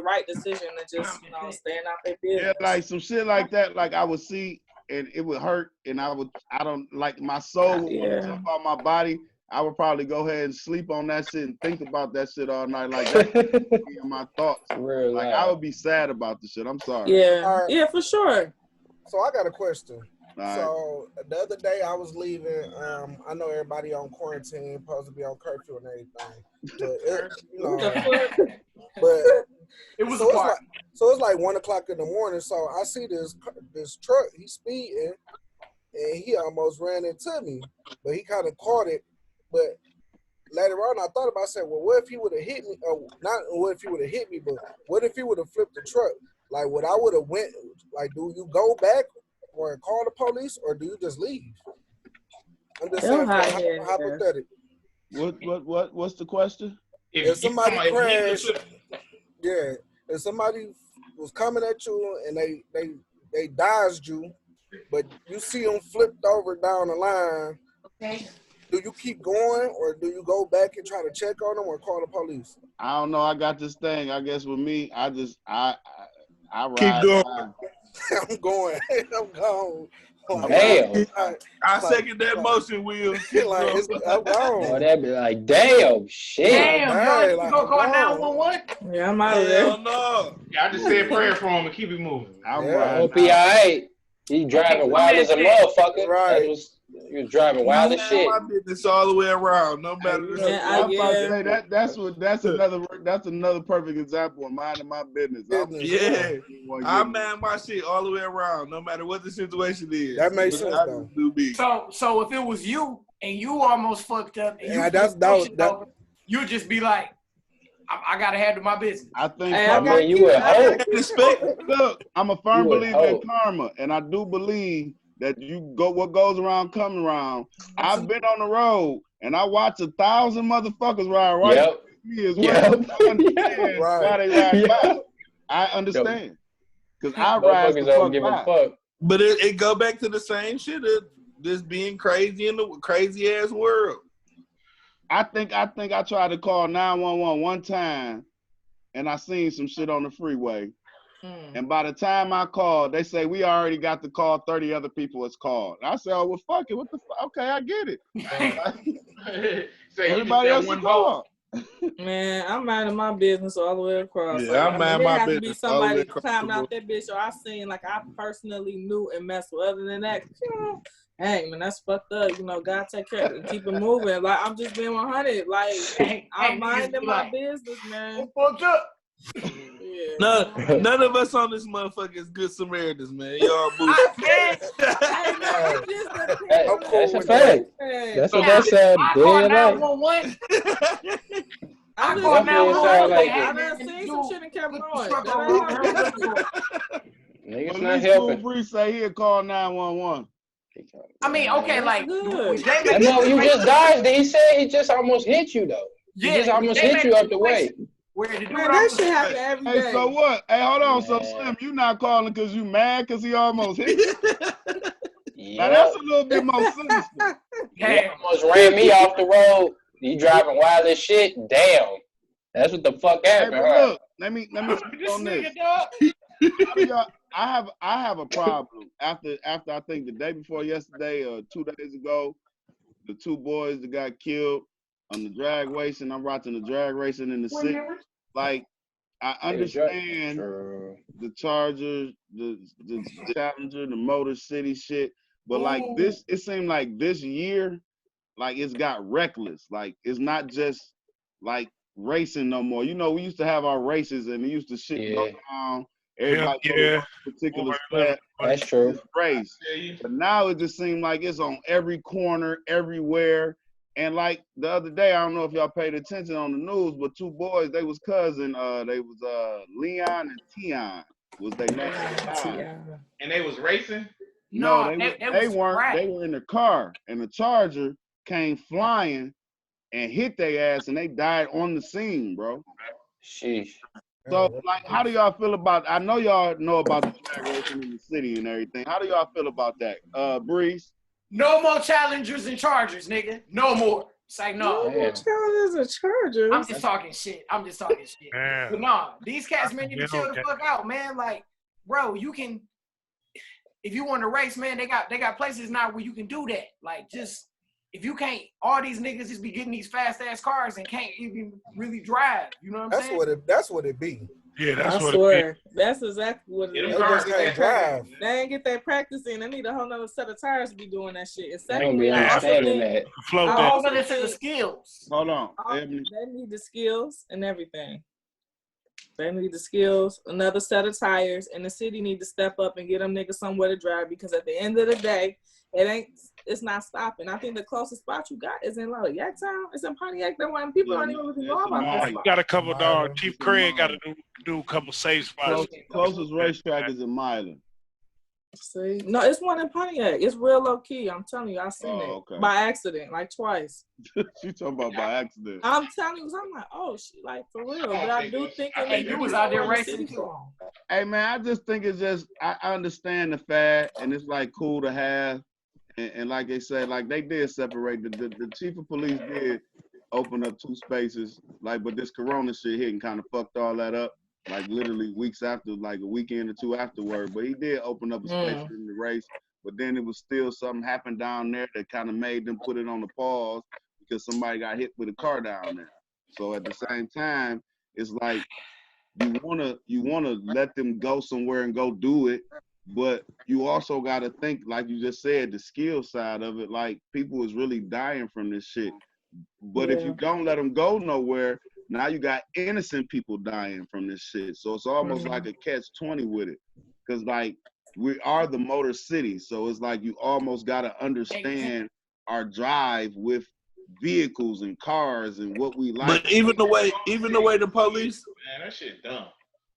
right decision and just stand out their business. Yeah, like some shit like that. Like I would see. And it would hurt, and I don't like my soul would want to jump out my body. I would probably go ahead and sleep on that shit and think about that shit all night. Like that would be in my thoughts. Like I would be sad about the shit. I'm sorry. Yeah, yeah, for sure. So I got a question. All so the other day I was leaving. I know everybody on quarantine, supposed to be on curfew and everything, but it was so it's like 1 o'clock in the morning. So I see this truck. He's speeding, and he almost ran into me, but he kind of caught it. But later on, I thought about, I said, well, what if he would have hit me? Not what if he would have hit me, but what if he would have flipped the truck? Like, what I would have went? Like, do you go back or call the police, or do you just leave? I'm just saying, hypothetical. What's the question? If somebody crashed, if somebody was coming at you and they dodged you, but you see them flipped over down the line, do you keep going or do you go back and try to check on them or call the police? I don't know. I got this thing. I guess with me, I ride. Keep going. I'm going. I'm gone. Damn. I second that motion, Will. I'm gone. Oh, that'd be like, damn, shit. Damn, you gonna call 911? Yeah, I'm out of there. No. Yeah, I just said prayer for him and keep it moving. Hope he all right. He driving wild as a motherfucker. Right. He was driving wild as shit. My business all the way around, no matter. I'm about to say that's another perfect example of minding my business. I man my shit all the way around, no matter what the situation is. That makes sense though. So if it was you and you almost fucked up, and you'd just be like, I gotta handle my business. I think you would hope. Look, I'm a firm believer in karma, and I do believe that what goes around comes around. I've been on the road and I watch 1,000 motherfuckers ride right me as well. I understand. Because I ride the fuck give a fuck. But it go back to the same shit of just being crazy in the crazy ass world. I think I tried to call 911 one time and I seen some shit on the freeway. And by the time I called, they say, we already got the call, 30 other people has called. And I said, oh, well, fuck it. What the fuck? Okay, I get it. Everybody else can call. Man, I'm minding my business all the way across. Yeah, I'm minding my business. There has to be somebody climbing out that bitch, or I seen, like, I personally knew and messed with. Other than that, hey, man, that's fucked up. God take care of it. Keep it moving. Like, I'm just being 100. Like, I'm minding my business, man. Fucked up. Yeah. None of us on this motherfucker is good Samaritans, man. Y'all boo. That's a fact. That's what that sound dead like. I call 911. I done seen some shit in Cameroon. Niggas not helping. Bree say he'll call 911. I mean, okay, like no, you just dodged it. He said he just almost hit you though. He just almost hit you up the way. Man, that shit happen every day. Hey, so what? Hey, hold on. So Slim, you not calling because you mad because he almost hit you? Now that's a little bit more sinister. He almost ran me off the road. You driving wild as shit? Damn. That's what the fuck happened. Hey, look, let me speak on this. I have a problem. After I think the day before yesterday or 2 days ago, the 2 boys that got killed on the drag racing. I'm watching the drag racing in the city. Like, I understand the Chargers, the Challenger, the Motor City shit, but like this, it seemed like this year, like it's got reckless. Like it's not just like racing no more. We used to have our races and it used to shit go down Everybody goes to a particular spot. That's true. Race. But now it just seems like it's on every corner, everywhere. And like the other day, I don't know if y'all paid attention on the news, but two boys, they was cousin. They was Leon and Tion. Was they name? And they was racing? No, they weren't. They were in the car, and the Charger came flying and hit their ass, and they died on the scene, bro. Sheesh. So, like, how do y'all feel about? I know y'all know about the track racing in the city and everything. How do y'all feel about that, Breeze? No more Challengers and Chargers, nigga. No more. It's like, no. Challengers and Chargers. I'm just talking shit. But nah, these cats, man, need to chill the fuck out, man. Like, bro, you can, if you want to race, man, they got places now where you can do that. Like, just, if you can't, all these niggas just be getting these fast ass cars and can't even really drive. You know what I'm saying? That's what it be. Yeah, that's I what swear. it is. That's exactly what it is. They just can't drive. They ain't get that practice in. They need a whole nother set of tires to be doing that shit. And They don't be understanding that. All of this is the skills. Hold on. They need the skills and everything. They need the skills, another set of tires, and the city need to step up and get them niggas somewhere to drive, because at the end of the day, it's not stopping. I think the closest spot you got is in Yaktown. It's in Pontiac. That one people don't even really know about that spot. Got a couple dogs. Chief Craig got to do a couple safe spots. Closest racetrack is in Milan. See, no, it's one in Pontiac. It's real low key. I'm telling you, I seen it by accident, like twice. She talking about by accident. I'm telling you, I'm like, oh, she like for real. But I do think you was out there racing too. Hey man, I just think it's just I understand the fact, and it's like cool to have, and like they said, like they did separate the chief of police did open up 2 spaces, like, but this corona shit hit and kind of fucked all that up. Like literally weeks after, like a weekend or 2 afterward. But he did open up a space in the race. But then it was still something happened down there that kind of made them put it on the pause because somebody got hit with a car down there. So at the same time, it's like you wanna let them go somewhere and go do it, but you also gotta think, like you just said, the skill side of it. Like people is really dying from this shit. But if you don't let them go nowhere, now you got innocent people dying from this shit. So it's almost like a catch-20 with it. Because, like, we are the motor city. So it's like you almost got to understand our drive with vehicles and cars and what we like. But even the way the police... Man, that shit dumb.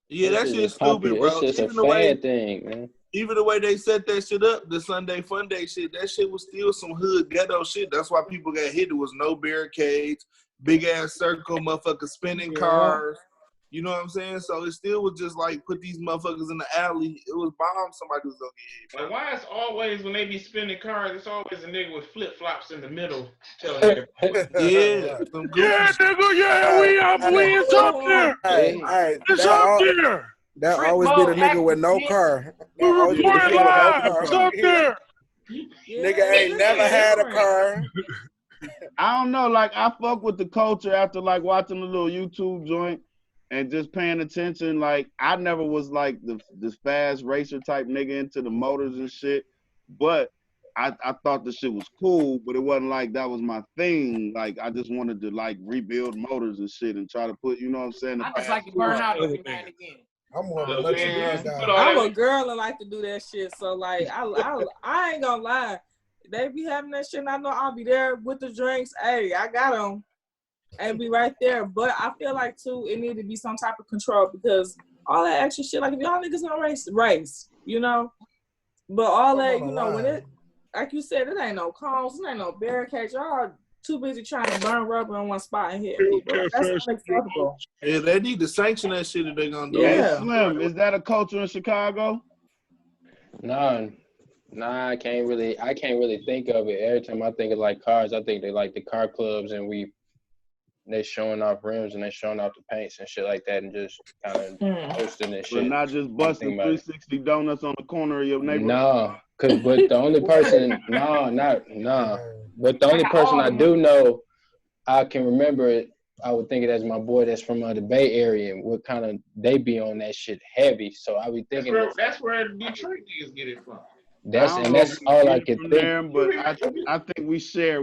Yeah, that shit's stupid, bro. It's just a fan thing, man. Even the way they set that shit up, the Sunday Fun Day shit, that shit was still some hood ghetto shit. That's why people got hit. There was no barricades, big ass circle, motherfuckers spinning cars. You know what I'm saying? So it still was just like put these motherfuckers in the alley. It was bomb. Somebody was gonna get hit. But why is always when they be spinning cars, it's always a nigga with flip flops in the middle telling everybody. Yeah, nigga, we is up there. It's up there. That always be the nigga with no car. We're reporting live. It's up there. Nigga ain't never had a car. I don't know, like I fuck with the culture after like watching a little YouTube joint and just paying attention. Like I never was like this fast racer type nigga into the motors and shit, but I thought the shit was cool, but it wasn't like that was my thing. Like I just wanted to like rebuild motors and shit and try to put, you know what I'm saying? I just like to burn out every now and again. I'm a girl and like to do that shit. So like I ain't gonna lie. They be having that shit and I know I'll be there with the drinks. Hey, I got them. And be right there. But I feel like too, it need to be some type of control because all that extra shit, like if y'all niggas gonna race, you know. But all that, you know, when it like you said, it ain't no cones, it ain't no barricades. Y'all too busy trying to burn rubber in one spot and hit people. That's unacceptable. Yeah, they need to sanction that shit if they gonna do it. Yeah. Slim, is that a culture in Chicago? Nah, I can't really think of it. Every time I think of like cars, I think they like the car clubs and they showing off rims and they showing off the paints and shit like that and just kind of posting and shit. But not just busting 360 donuts on the corner of your neighborhood. No, but the only person, But the only person I do know, I can remember it, I would think it as my boy that's from the Bay Area and what kind of, they be on that shit heavy. So I be thinking. That's where the Detroit niggas get it from. That's all I can think. There, but I think we share.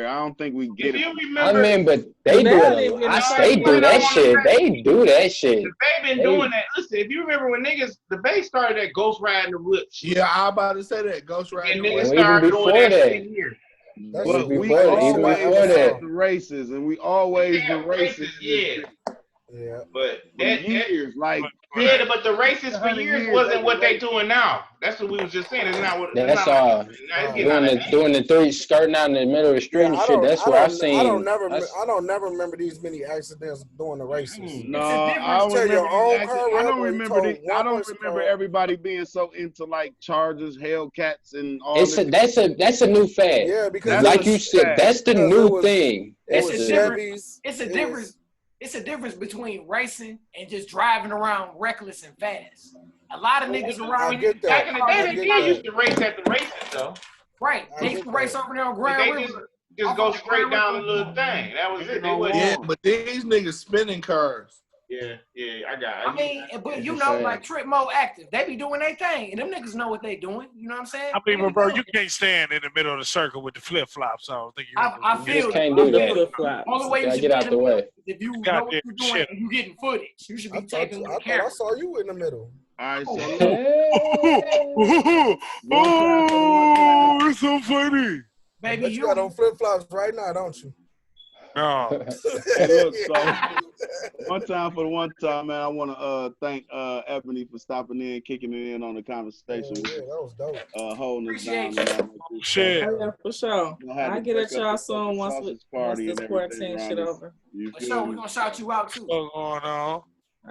I don't think we get it. I mean, but they do it. They do that shit. They do that shit. They been doing that. Listen, if you remember when the Bay started that Ghost Riding the Whip shit. Yeah, I about to say that Ghost Riding the Whip. And niggas started doing that shit here. But we always had the races, and we always the races. Yeah, but years, like but the races for years wasn't what they doing now. That's what we was just saying. It's not what. That's all. Doing the three skirting out in the middle of the street and shit. That's what I seen. I don't never remember these many accidents doing the races. No, I don't remember everybody being so into like Chargers, Hellcats, and all. That's a new fad. Yeah, because like you said, that's the new thing. It's a difference. It's a difference between racing and just driving around reckless and fast. A lot of niggas around here back in the day, they used to race at the races though. Right, they used to race over there on Grand River. Just go straight down the little thing. That was it. But these niggas spinning cars. Yeah, I got it. I mean, but you know, like Trip Mo Active, they be doing their thing, and them niggas know what they doing. You know what I'm saying? I mean, bro, you can't stand in the middle of the circle with the flip flops. I don't think you. I feel can't do that. Only way you should get out the way. If you know what you're doing and you getting footage, you should be taking the camera. I saw you in the middle. All right, so it's so funny. Baby, you got on flip flops right now, don't you? No. Hey, look, so one time, man, I want to thank Ebony for stopping in, kicking it in on the conversation. Yeah, that was dope. Holding us down. Shit. Yeah, for sure. I'll get at y'all soon once this quarantine shit over. For sure, we're going to shout you out, too. What's going on?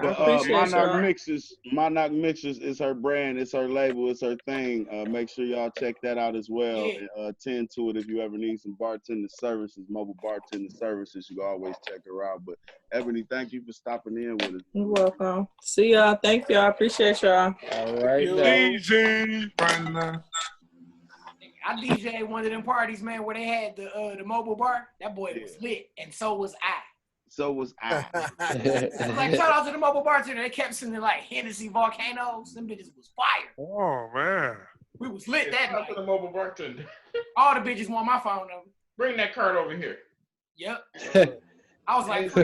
But Monarch Mixes is her brand, it's her label, it's her thing. Make sure y'all check that out as well. And, attend to it if you ever need some bartender services, mobile bartender services. You can always check her out. But Ebony, thank you for stopping in with us. You're welcome. See y'all. Thank y'all. I appreciate y'all. All right. Easy. I DJ'd one of them parties, man, where they had the mobile bar. That boy was lit, and so was I. So was I. Like, shout out to the mobile bartender. They kept sending like Hennessy Volcanoes. Them bitches was fire. Oh man, we was lit that night. For the mobile bartender. All the bitches want my phone number. Bring that card over here. Yep. I was like,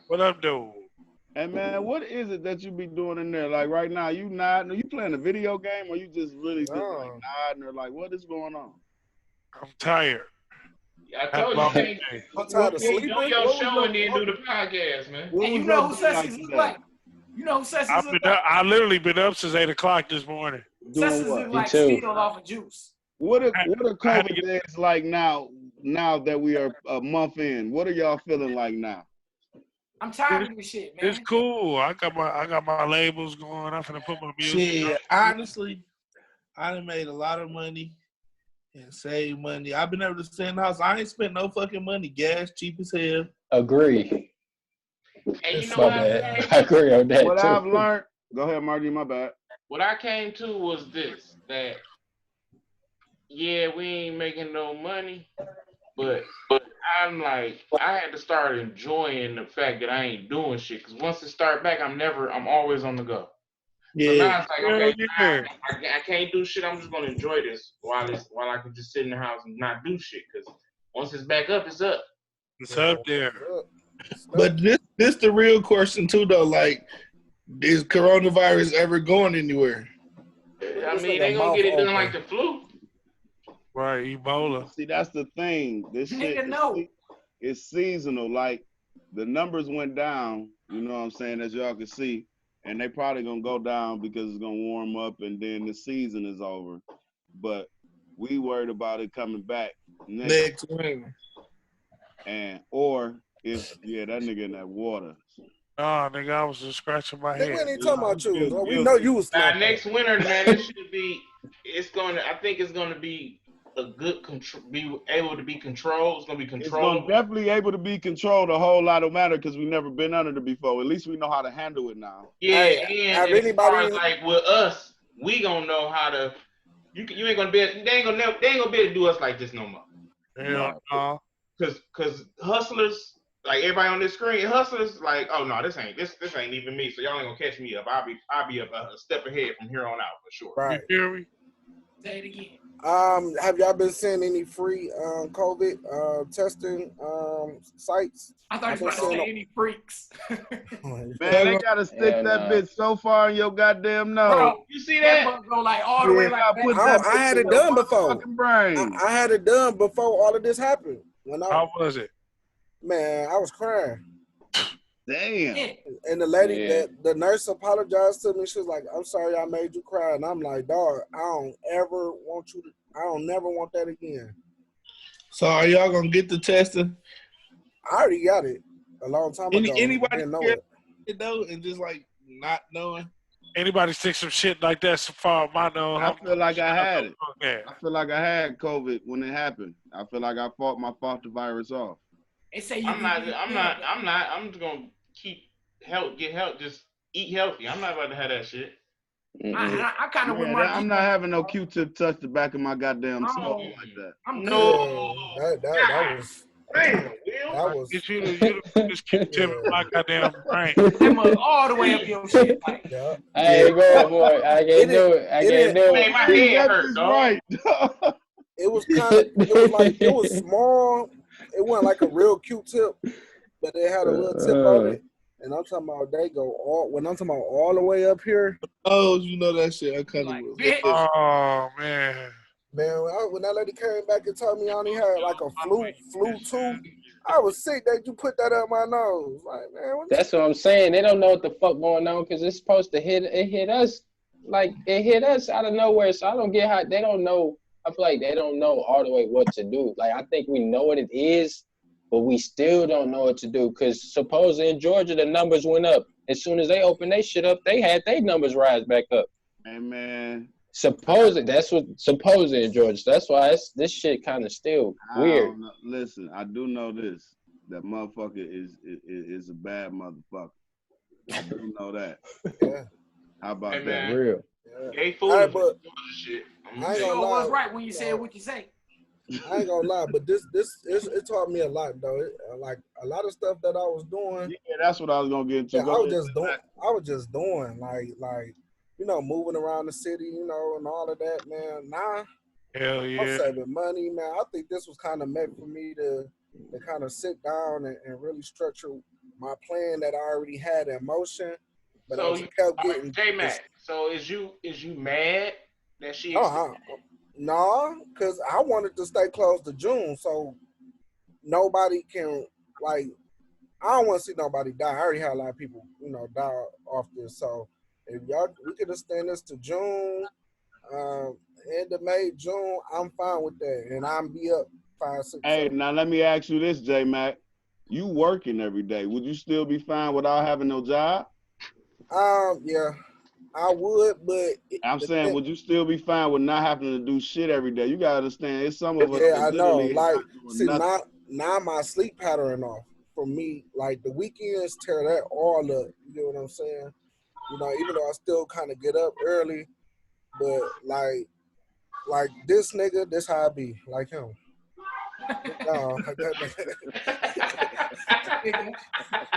what up, dude? Hey man, what is it that you be doing in there? Like right now, you playing a video game, or you just really just like nodding, or like what is going on? I'm tired. I told you, I'm tired of sleeping. Do your show and then do the podcast, man. And you know who Sessions look like? You know who Sessions look like? I literally been up since 8 o'clock this morning. Sessions look like Speedo off of Juice. What are COVID days like now that we are a month in? What are y'all feeling like now? I'm tired of this shit, man. It's cool. I got my labels going. I'm finna put my music. Shit, honestly, I done made a lot of money and save money. I've been able to stay in the house. I ain't spent no fucking money. Gas cheap as hell. Agree. And you know what? I agree on that. What I've learned. Go ahead, Margie. My bad. What I came to was this: that we ain't making no money, but I'm like, I had to start enjoying the fact that I ain't doing shit. Cause once it start back, I'm always on the go. Yeah. So now it's like, okay, I can't do shit. I'm just gonna enjoy this while I can just sit in the house and not do shit. Cause once it's back up, it's up. It's up there. But this the real question too, though. Like, is coronavirus ever going anywhere? I mean, they gonna get it done like the flu. Right, Ebola. See, that's the thing. This shit is seasonal. Like, the numbers went down, you know what I'm saying, as y'all can see. And they probably gonna go down because it's gonna warm up and then the season is over. But we worried about it coming back next winter. Or if that nigga in that water. Oh, nigga, I was just scratching my head. We ain't talking about you. Well, we know you was next winter, man. It should be. I think it's gonna be a good be able to be controlled. It's gonna be controlled. It's gonna definitely able to be controlled a whole lot of matter because we never been under it before. At least we know how to handle it now. Yeah, and as far as like with us, we gonna know how to. You ain't gonna be. They ain't gonna be able to do us like this no more. Hell no. Cause hustlers like everybody on this screen, hustlers, like, oh no, this ain't even me. So y'all ain't gonna catch me up. I'll be a step ahead from here on out for sure. Right. You hear me? Say it again. Have y'all been seeing any free COVID testing sites? I thought you were about to say any freaks. Man, they gotta stick that bitch so far in your goddamn nose. Bro, you see that? Go like all the way like that. I had it done before. Brain. I had it done before all of this happened. How was it? Man, I was crying. Damn. And the lady, the nurse apologized to me. She was like, "I'm sorry I made you cry." And I'm like, "Dog, I don't never want that again." So are y'all gonna get the testing? I already got it a long time ago. Anybody didn't know it it. though, and just like not knowing? Anybody stick some shit like that so far? I know. I feel like I had it. Yeah. I feel like I had COVID when it happened. I feel like I fought the virus off. They say I'm just gonna get help. Just eat healthy. I'm not about to have that shit. I kind of Yeah, I'm not having no Q-tip touch the back of my goddamn skull like that. That was. That was. Get you just Q-tip my goddamn brain. I'm all the way up your shit. Like. Yeah. I ain't going for it. I can't do it. I can't do it. My head hurt, right. It was kind of. It was like it was small. It wasn't like a real Q-tip, but it had a little tip on it. And I'm talking about when I'm talking about all the way up here. Oh, you know that shit. I kind of Oh man. Man, when that lady came back and told me I only had like a flu too, I was sick that you put that up my nose. Like, man, that's what I'm saying. They don't know what the fuck going on because it's supposed to hit us. Like it hit us out of nowhere. So I don't get how they don't know. I feel like they don't know all the way what to do. Like I think we know what it is, but we still don't know what to do. Because supposedly in Georgia the numbers went up. As soon as they opened their shit up, they had their numbers rise back up. Hey man. Supposedly in Georgia. That's why this shit kind of still weird. Listen, I do know this. That motherfucker is a bad motherfucker. I do know that. Yeah. How about that? Man. Real. Gay food shit. I ain't gonna lie. Right when you said what you say. I ain't gonna lie, but it taught me a lot though. Like a lot of stuff that I was doing. Yeah, that's what I was gonna get into. Yeah, I was just doing like you know, moving around the city, you know, and all of that, man. Nah. Hell yeah. I'm saving money, man. I think this was kind of meant for me to kind of sit down and really structure my plan that I already had in motion. But so I kept getting J-Mac, so is you mad that she No, because I wanted to stay close to June, so nobody can, like, I don't want to see nobody die. I already had a lot of people, you know, die off this. So if we could extend this to June, end of May, June, I'm fine with that. And I'll be up 5, 6. Hey, 7. now let me ask you this, J-Mac. You working every day. Would you still be fine without having no job? Yeah, I would, but I'm saying, would you still be fine with not having to do shit every day? You gotta understand, it's some of us. Yeah, I know. Like, see, now my sleep pattern off for me. Like the weekends tear that all up. You get what I'm saying? You know, even though I still kind of get up early, but like this nigga, this how I be, like him. No, that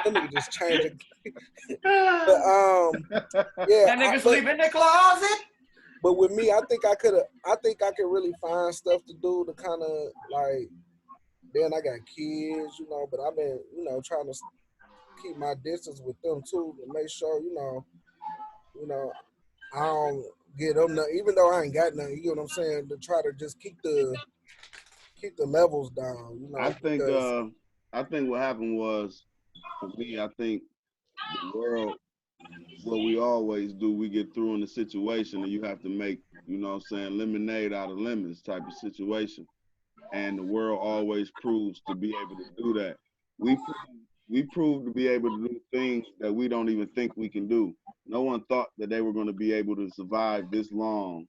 nigga just changing. But yeah, that nigga sleep in the closet. But with me, I think I could really find stuff to do to kind of like. Then I got kids, you know, but I've been, you know, trying to keep my distance with them too to make sure, you know, I don't get them nothing, even though I ain't got nothing. You know what I'm saying? To try to just keep the levels down. You know, I think what happened was, for me, I think the world, what we always do, we get through in the situation and you have to make, you know what I'm saying, lemonade out of lemons type of situation. And the world always proves to be able to do that. We prove to be able to do things that we don't even think we can do. No one thought that they were going to be able to survive this long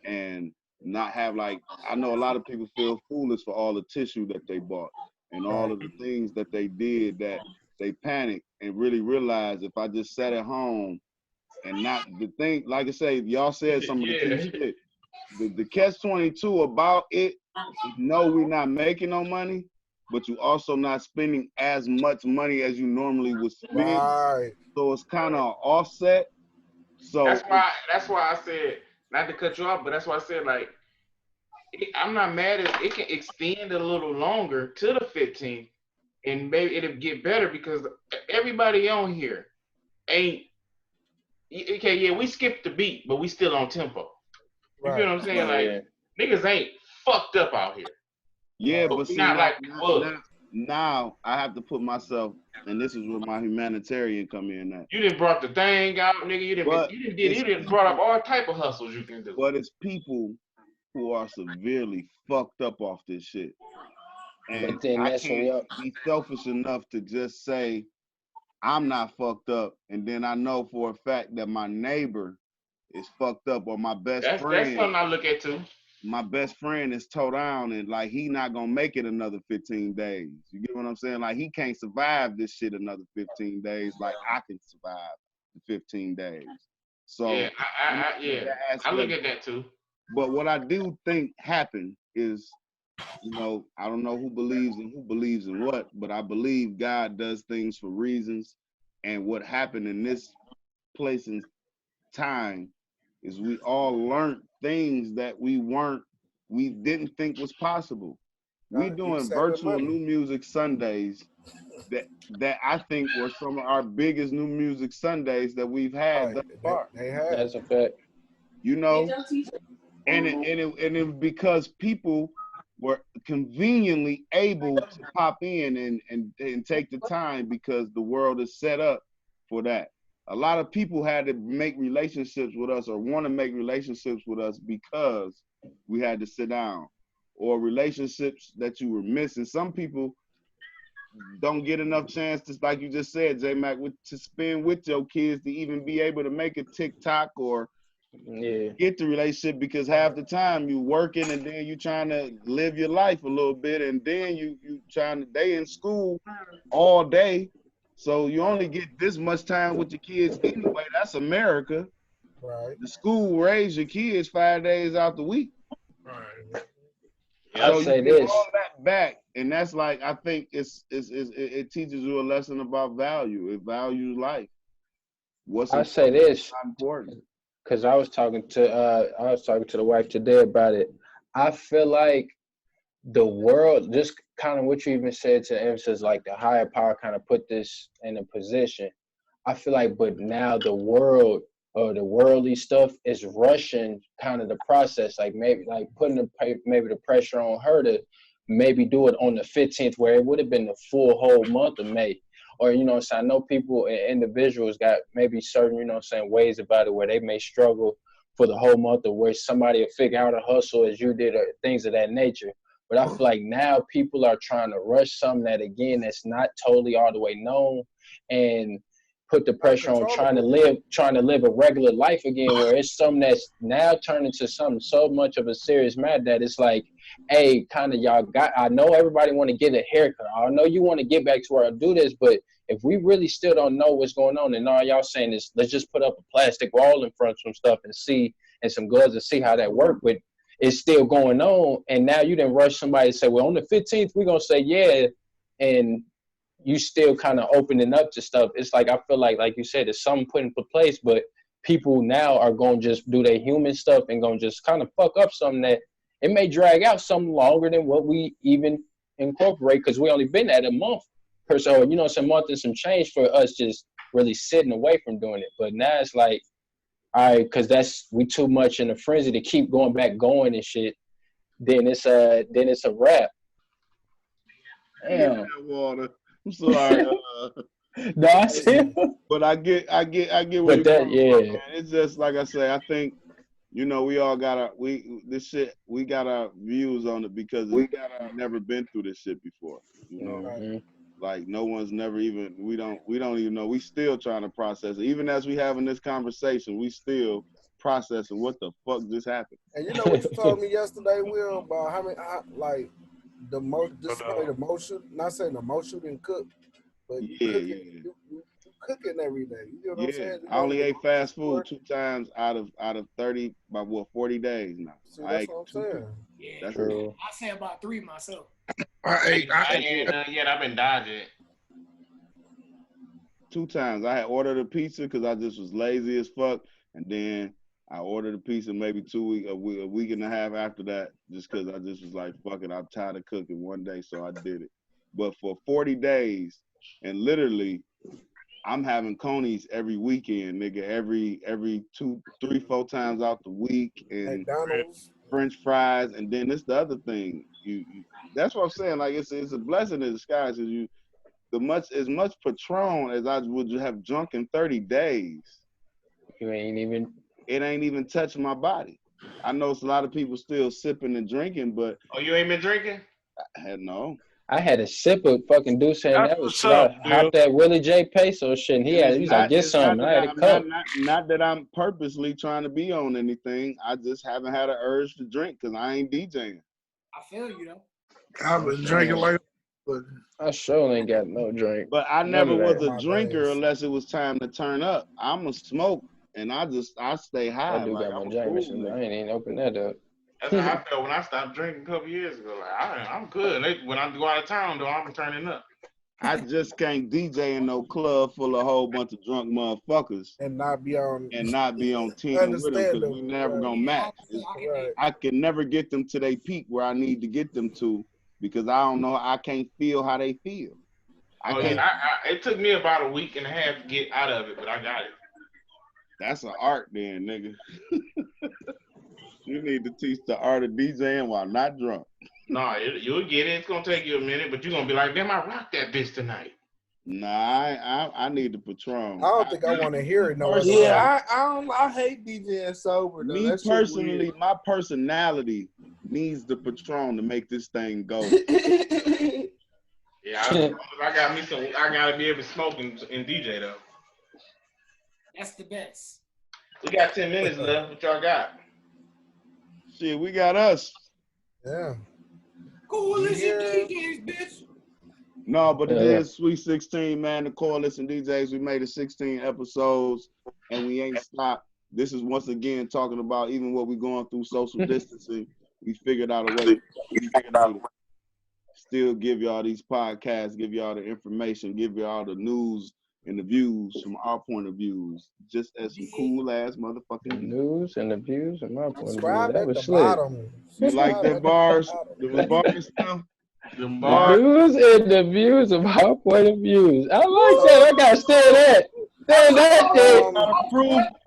and not have, like, I know a lot of people feel foolish for all the tissue that they bought and all of the things that they did, that they panicked and really realized if I just sat at home and not the thing, like I say, y'all said some of the key shit. The catch-22 about it, no, we're not making no money, but you also not spending as much money as you normally would spend. Right. So it's kind of offset. So that's why I said, not to cut you off, but that's why I said, like, I'm not mad if it can extend a little longer to the 15th, and maybe it'll get better because everybody on here ain't okay. Yeah, we skipped the beat, but we still on tempo. You feel what I'm saying? Like, niggas ain't fucked up out here. Yeah, but see, not now I have to put myself, and this is where my humanitarian come in at. You didn't brought the thing out, nigga. You didn't brought up all type of hustles you can do. But it's people who are severely fucked up off this shit. And I can't be selfish enough to just say I'm not fucked up, and then I know for a fact that my neighbor is fucked up, or my best friend. That's something I look at too. My best friend is toe down, and like he not gonna make it another 15 days. You get what I'm saying? Like he can't survive this shit another 15 days. Like I can survive the 15 days. So yeah, I look at that too. But what I do think happened is, you know, I don't know who believes in what, but I believe God does things for reasons. And what happened in this place and time is we all learned things that we didn't think was possible. We doing virtual New Music Sundays that I think were some of our biggest New Music Sundays that we've had thus far. That's a fact. You know, and it because people were conveniently able to pop in and take the time because the world is set up for that. A lot of people had to make relationships with us or want to make relationships with us because we had to sit down, or relationships that you were missing. Some people don't get enough chance to, like you just said, J-Mac, to spend with your kids to even be able to make a TikTok or get the relationship, because half the time you working and then you trying to live your life a little bit, and then they in school all day. So you only get this much time with your kids anyway. That's America. Right. The school raise your kids 5 days out the week. Right. I'll say this. All that back, and that's like, I think it teaches you a lesson about value. It values life. I'll say this important. Because I was talking to the wife today about it. I feel like the world, just kind of what you even said to emphasis, like the higher power kind of put this in a position. I feel like, but now the world or the worldly stuff is rushing kind of the process, like maybe like putting the pressure on her to maybe do it on the 15th, where it would have been the full whole month of May. Or, you know, so I know people and individuals got maybe certain, you know, ways about it where they may struggle for the whole month, or where somebody will figure out a hustle as you did, or things of that nature. But I feel like now people are trying to rush something that, again, that's not totally all the way known, and put the pressure on trying to live a regular life again, where it's something that's now turned into something so much of a serious matter that it's like, hey, kind of I know everybody want to get a haircut. I know you want to get back to where I do this, but if we really still don't know what's going on, and all y'all saying is, let's just put up a plastic wall in front of some stuff and some gloves and see how that work. But it's still going on, and now you didn't rush somebody to say, well, on the 15th, we're going to say, yeah, and you still kind of opening up to stuff. It's like, I feel like you said, it's something put into place, but people now are going to just do their human stuff and going to just kind of fuck up something that it may drag out something longer than what we even incorporate, because we only been at a month per se, or, you know, some month and some change for us just really sitting away from doing it. But now it's like, all right, because we too much in a frenzy to keep going and shit. Then it's a wrap. Damn. Water. I'm sorry. No, I see. But I get what but that, yeah. From, it's just like I say, I think, you know, we all got we got our views on it because we've never been through this shit before. You know, mm-hmm. Like no one's never even, we don't even know. We still trying to process it. Even as we having this conversation, we still processing what the fuck just happened. And you know what you told me yesterday, Will, about how many, the motion, not saying the motion didn't cook, but you cooking every day. You know what I'm saying? I only ate fast food 2 times out of 30, about 40 days now. See, that's what I'm saying. Yeah, that's true. I say about 3 myself. I ain't none yet. I've been dodging. 2 times. I had ordered a pizza because I just was lazy as fuck, and then I ordered a pizza maybe a week and a half after that, just because I just was like, fuck it, I'm tired of cooking one day, so I did it. But for 40 days, and literally, I'm having Coney's every weekend, nigga, every 2, 3, 4 times out the week, and McDonald's, French fries, and then it's the other thing. That's what I'm saying. Like it's a blessing in disguise. Is as much Patron as I would have drunk in 30 days. You ain't even. It ain't even touching my body. I know it's a lot of people still sipping and drinking, but you ain't been drinking? No. I had a sip of fucking Deuce, and that was hopped that Willie J Peso shit. And he was like, get some. And I had a cup. Not that I'm purposely trying to be on anything. I just haven't had an urge to drink because I ain't DJing. I feel you though. I've been drinking like. But I sure ain't got no drink. But I never was a drinker unless it was time to turn up. I'm a smoke, and I stay high. I do got my Jameson. I ain't even open that up. That's how I felt when I stopped drinking a couple years ago. Like I'm good. When I go out of town, though, I'm turning up. I just can't DJ in no club full of a whole bunch of drunk motherfuckers and not be on 10 with them because we never gonna match. I can never get them to their peak where I need to get them to because I don't know. I can't feel how they feel. It took me about a week and a half to get out of it, but I got it. That's an art, then, nigga. You need to teach the art of DJing while not drunk. No, you'll get it. It's gonna take you a minute, but you're gonna be like, damn, I rocked that bitch tonight. Nah, I need the Patron. I don't think I want to hear it. No. Yeah, I hate DJing sober. Though. Me personally, my personality needs the Patron to make this thing go. Yeah, I got me some. I gotta be able to smoke and DJ though. That's the best. We got 10 minutes left. What y'all got? Shit, we got us. Yeah. Coalition DJs, bitch. No, but it is Sweet 16, man. The Coalition DJs. We made it 16 episodes, and we ain't stopped. This is once again talking about even what we're going through social distancing. We figured out a way. Still give y'all these podcasts, give y'all the information, give y'all the news and the views from our point of views, just as some cool ass motherfucking news and the views from my point of view. That was slick. You like them bars? The bars now? The news and the views of our point of views. I like that. I got to stay that. Stay that shit.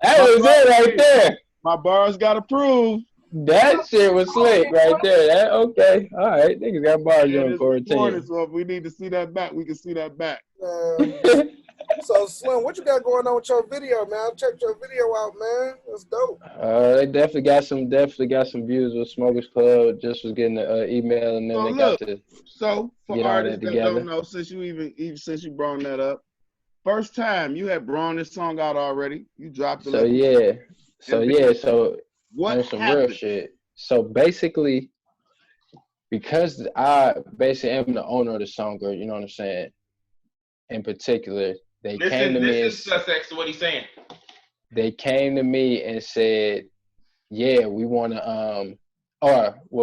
That was it right there. My bars got approved. That shit was slick right there. Okay. All right. Niggas got bars on quarantine. So if we need to see that back, we can see that back. So Slim, what you got going on with your video, man? I checked your video out, man. That's dope. They definitely got some views with Smokers Club. Just was getting the email, and then they got to. So for artists that don't know, since you brought that up, first time you had brought this song out already. You dropped it. So what some happened? Real shit. So basically, because I basically am the owner of the song, or you know what I'm saying. In particular, they came to me. This is suspect to what he's saying. They came to me and said, "Yeah, we want to."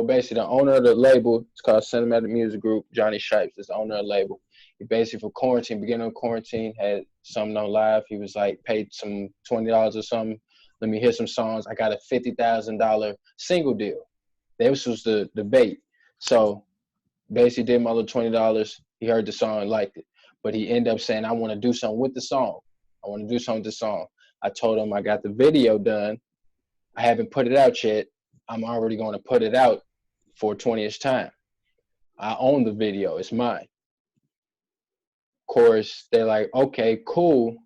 Basically, the owner of the label, it's called Cinematic Music Group. Johnny Shipes is the owner of the label. He basically for quarantine, beginning of quarantine, had something on live. He was like, paid some $20 or something. Let me hear some songs. I got a $50,000 single deal. This was the debate. So basically, did my little $20. He heard the song and liked it. But he ended up saying, I want to do something with the song. I told him I got the video done. I haven't put it out yet. I'm already going to put it out for 20th time. I own the video. It's mine. Of course, they're like, okay, cool.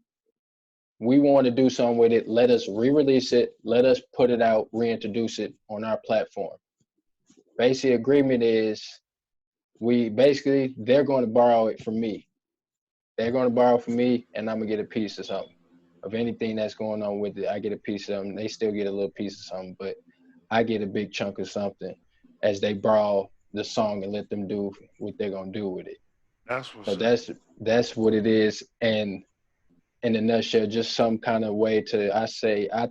We want to do something with it. Let us re-release it. Let us put it out, reintroduce it on our platform. Basically, agreement is they're going to borrow it from me. They're going to borrow from me, and I'm going to get a piece of something. Of anything that's going on with it, I get a piece of them. They still get a little piece of something, but I get a big chunk of something as they borrow the song and let them do what they're going to do with it. That's what's so that's what it is. And in a nutshell, just some kind of way to, I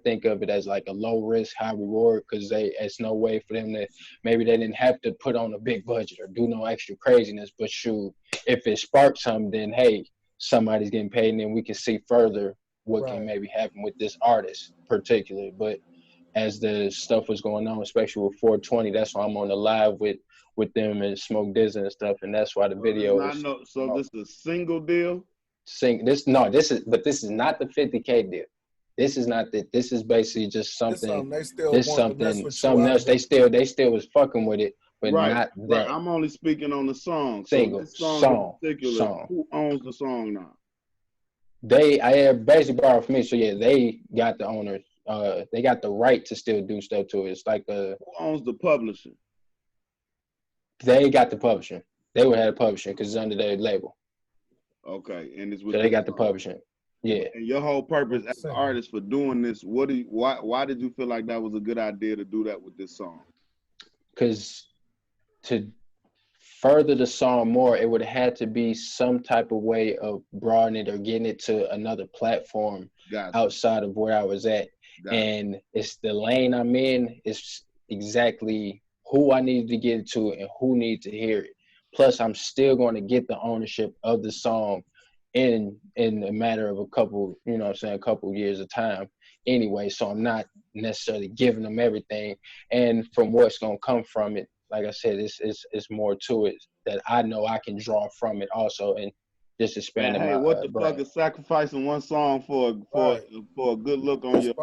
think of it as like a low risk, high reward, because it's no way for them to, maybe they didn't have to put on a big budget or do no extra craziness, but shoot, if it sparks something, then hey, somebody's getting paid, and then we can see further what can maybe happen with this artist particularly. But as the stuff was going on, especially with 420, that's why I'm on the live with them and Smoke Dizzy and stuff, and that's why the video was. So this is a single deal? This is not the 50K deal. This is not that. This is basically just something. Something else. They still was fucking with it, but not that. Right. I'm only speaking on the song. Single song. Who owns the song now? I basically borrowed from me. So yeah, they got the owners. They got the right to still do stuff to it. It's like who owns the publishing? They got the publishing. They would have the publishing because it's under their label. Okay, and it's so they got the publishing. Yeah. And your whole purpose as an artist for doing this, why did you feel like that was a good idea to do that with this song? Because to further the song more, it would have had to be some type of way of broadening it or getting it to another platform outside of where I was at. And it's the lane I'm in. It's exactly who I needed to get to and who needs to hear it. Plus, I'm still going to get the ownership of the song in a matter of a couple years of time anyway. So I'm not necessarily giving them everything. And from what's going to come from it, like I said, it's more to it that I know I can draw from it also, and just expanding my what the fuck is sacrificing one song for a good look on your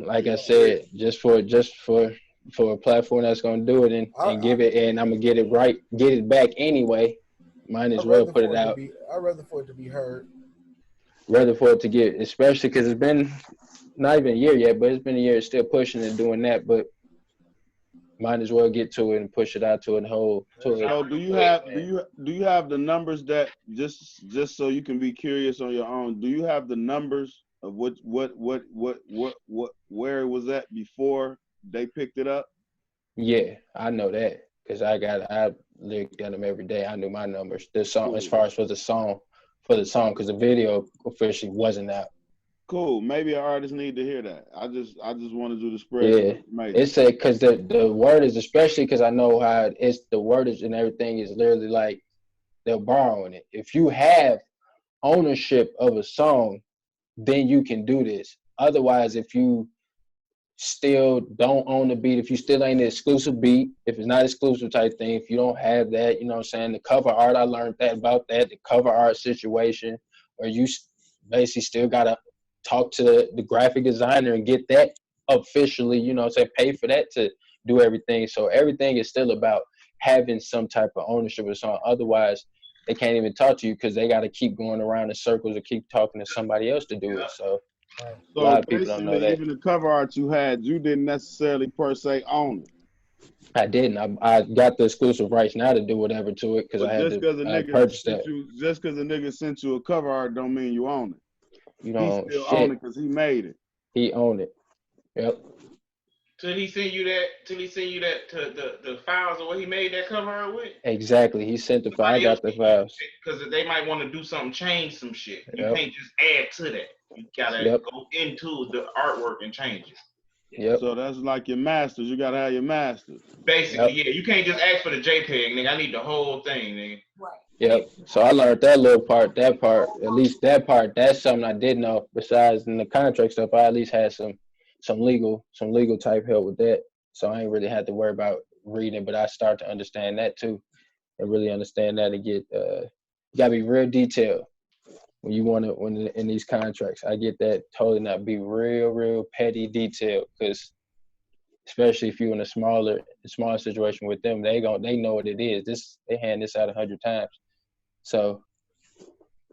like I said, just for a platform that's gonna do it and give it, and I'm gonna get it back anyway. Might as well put it out. I'd rather for it to be heard. Rather for it to get, especially because it's been not even a year yet, but it's been a year still pushing and doing that. But might as well get to it and push it out to a whole. So do you have the numbers that just so you can be curious on your own? Do you have the numbers of where it was at before they picked it up? Yeah, I know that because I looked at them every day. I knew my numbers. The song, as far as for the song, because the video officially wasn't out. Cool. Maybe an artist need to hear that. I just wanted you to spread. Yeah, it's because the word is, especially because I know how it's the wordage and everything is literally like they're borrowing it. If you have ownership of a song, then you can do this. Otherwise, if you still don't own the beat, if you still ain't the exclusive beat, if it's not exclusive type thing, if you don't have that, you know what I'm saying? The cover art, I learned about that, the cover art situation, where you basically still gotta talk to the graphic designer and get that officially, you know what I'm saying, pay for that to do everything. So everything is still about having some type of ownership of song. Otherwise, they can't even talk to you because they got to keep going around in circles or keep talking to somebody else to do it. So a lot of people don't know that. Even the cover art you had, you didn't necessarily per se own it. I didn't. I got the exclusive rights now to do whatever to it because I had to purchase that. Just because a nigga sent you a cover art don't mean you own it. You don't he still own it because he made it. He owned it. Yep. Till he send you that to the files of what he made that cover art with? Exactly. He sent the file. I got the files. Because they might want to do something, change some shit. You can't just add to that. You gotta go into the artwork and change it. Yep. So that's like your masters. You gotta have your masters. Basically, yeah. You can't just ask for the JPEG, nigga. I need the whole thing, nigga. Right. Yep. So I learned that little part, at least that part. That's something I didn't know. Besides in the contract stuff, I at least had some legal type help with that. So I ain't really had to worry about reading, but I start to understand that too, and really understand that and get you gotta be real detailed when you want to in these contracts. I get that totally, not be real petty detailed, because especially if you're in a smaller situation with them, they know what it is. They hand this out 100 times. So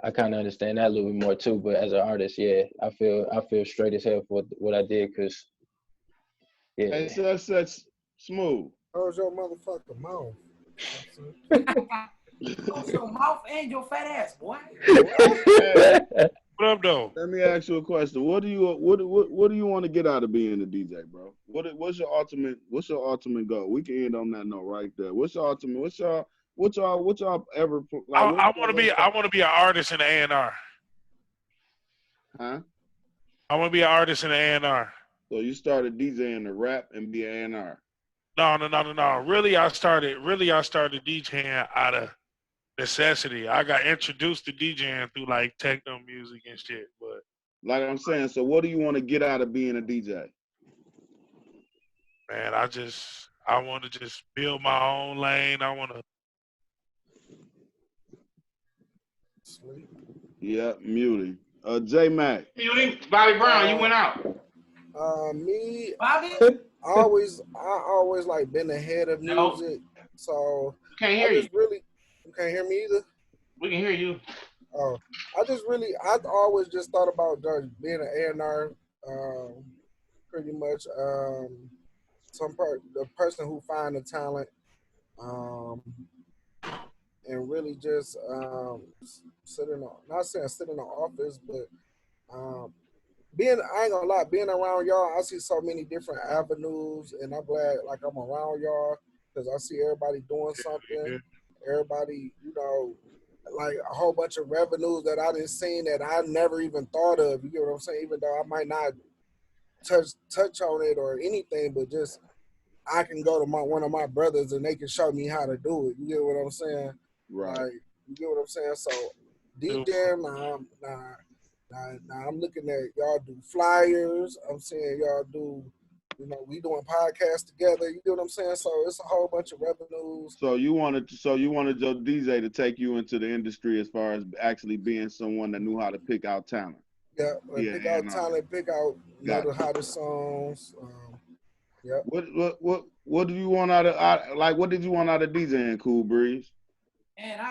I kind of understand that a little bit more too. But as an artist, yeah, I feel straight as hell for what I did, because yeah. Hey, so that's smooth. How's your motherfucking mouth? Close your mouth and your fat ass, boy. What up, though? Let me ask you a question. What do you want to get out of being a DJ, bro? What's your ultimate goal? We can end on that note right there. What's your ultimate? What y'all ever? Like, I want to be an artist in the A&R. Huh? I want to be an artist in the A&R. So you started DJing the rap and be an A&R. No. Really, I started DJing out of necessity. I got introduced to DJing through like techno music and shit. But like I'm saying, so what do you want to get out of being a DJ? Man, I want to just build my own lane. I want to. Yeah, muting. J Mac. Muting. Bobby Brown, you went out. Me, Bobby? I always like been ahead of music. So can't hear you. You can't hear me either? We can hear you. Oh, I always just thought about being an A&R, pretty much. The person who find the talent, and really just sit in the office, but I ain't gonna lie, being around y'all, I see so many different avenues, and I'm glad like I'm around y'all because I see everybody doing something. Everybody, like a whole bunch of revenues that I didn't see that I never even thought of. You get what I'm saying? Even though I might not touch on it or anything, but just I can go to one of my brothers and they can show me how to do it. You get what I'm saying? Right. Like, you get what I'm saying? So DJing, I'm looking at y'all do flyers. I'm seeing y'all do, we doing podcasts together. You get what I'm saying? So it's a whole bunch of revenues. So you wanted your DJ to take you into the industry as far as actually being someone that knew how to pick out talent. Yeah, pick out talent, pick out the hottest songs. Yeah. What do you want out of what did you want out of DJing, Cool Breeze? And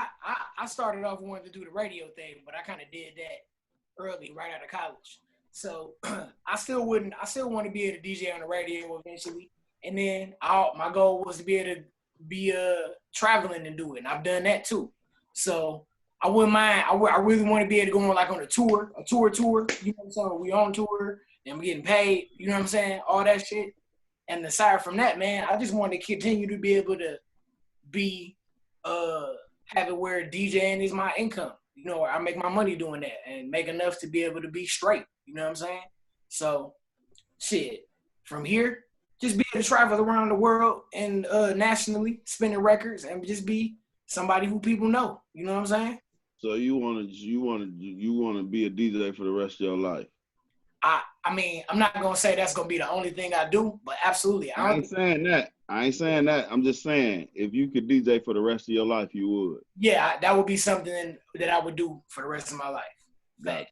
I started off wanting to do the radio thing, but I kind of did that early, right out of college. So I still want to be able to DJ on the radio eventually. And then my goal was to be able to be traveling and do it. And I've done that too. So I wouldn't mind. I really want to be able to go on a tour. You know what I'm saying? We on tour and we're getting paid. You know what I'm saying? All that shit. And aside from that, man, I just want to continue to be able to be have it where DJing is my income. I make my money doing that and make enough to be able to be straight. You know what I'm saying? So, shit. From here, just be able to travel around the world and nationally, spinning records, and just be somebody who people know. You know what I'm saying? So you want to be a DJ for the rest of your life? I mean, I'm not gonna say that's gonna be the only thing I do, but absolutely. I ain't saying that. I'm just saying if you could DJ for the rest of your life, you would. Yeah, that would be something that I would do for the rest of my life. Gotcha.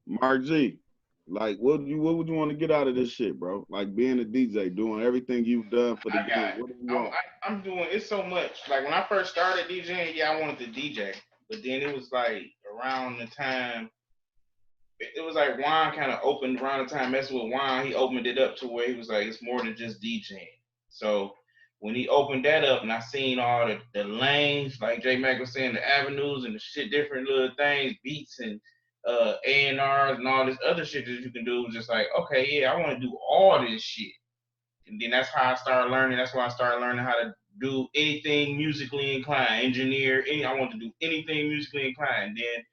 Mark G, what would you want to get out of this shit, bro? Like being a DJ, doing everything you've done for the game. What do you want? I'm doing it so much. Like when I first started DJing, I wanted to DJ, but then it was like around the time. It was like Juan kind of opened around the time messing with Juan. He opened it up to where he was like, it's more than just DJing. So when he opened that up and I seen all the lanes, like J Mac was saying, the avenues and the shit, different little things, beats and A&Rs and all this other shit that you can do, was just like, okay, yeah, I want to do all this shit. And then that's how I started learning. That's why I started learning how to do anything musically inclined, engineer. I want to do anything musically inclined. Then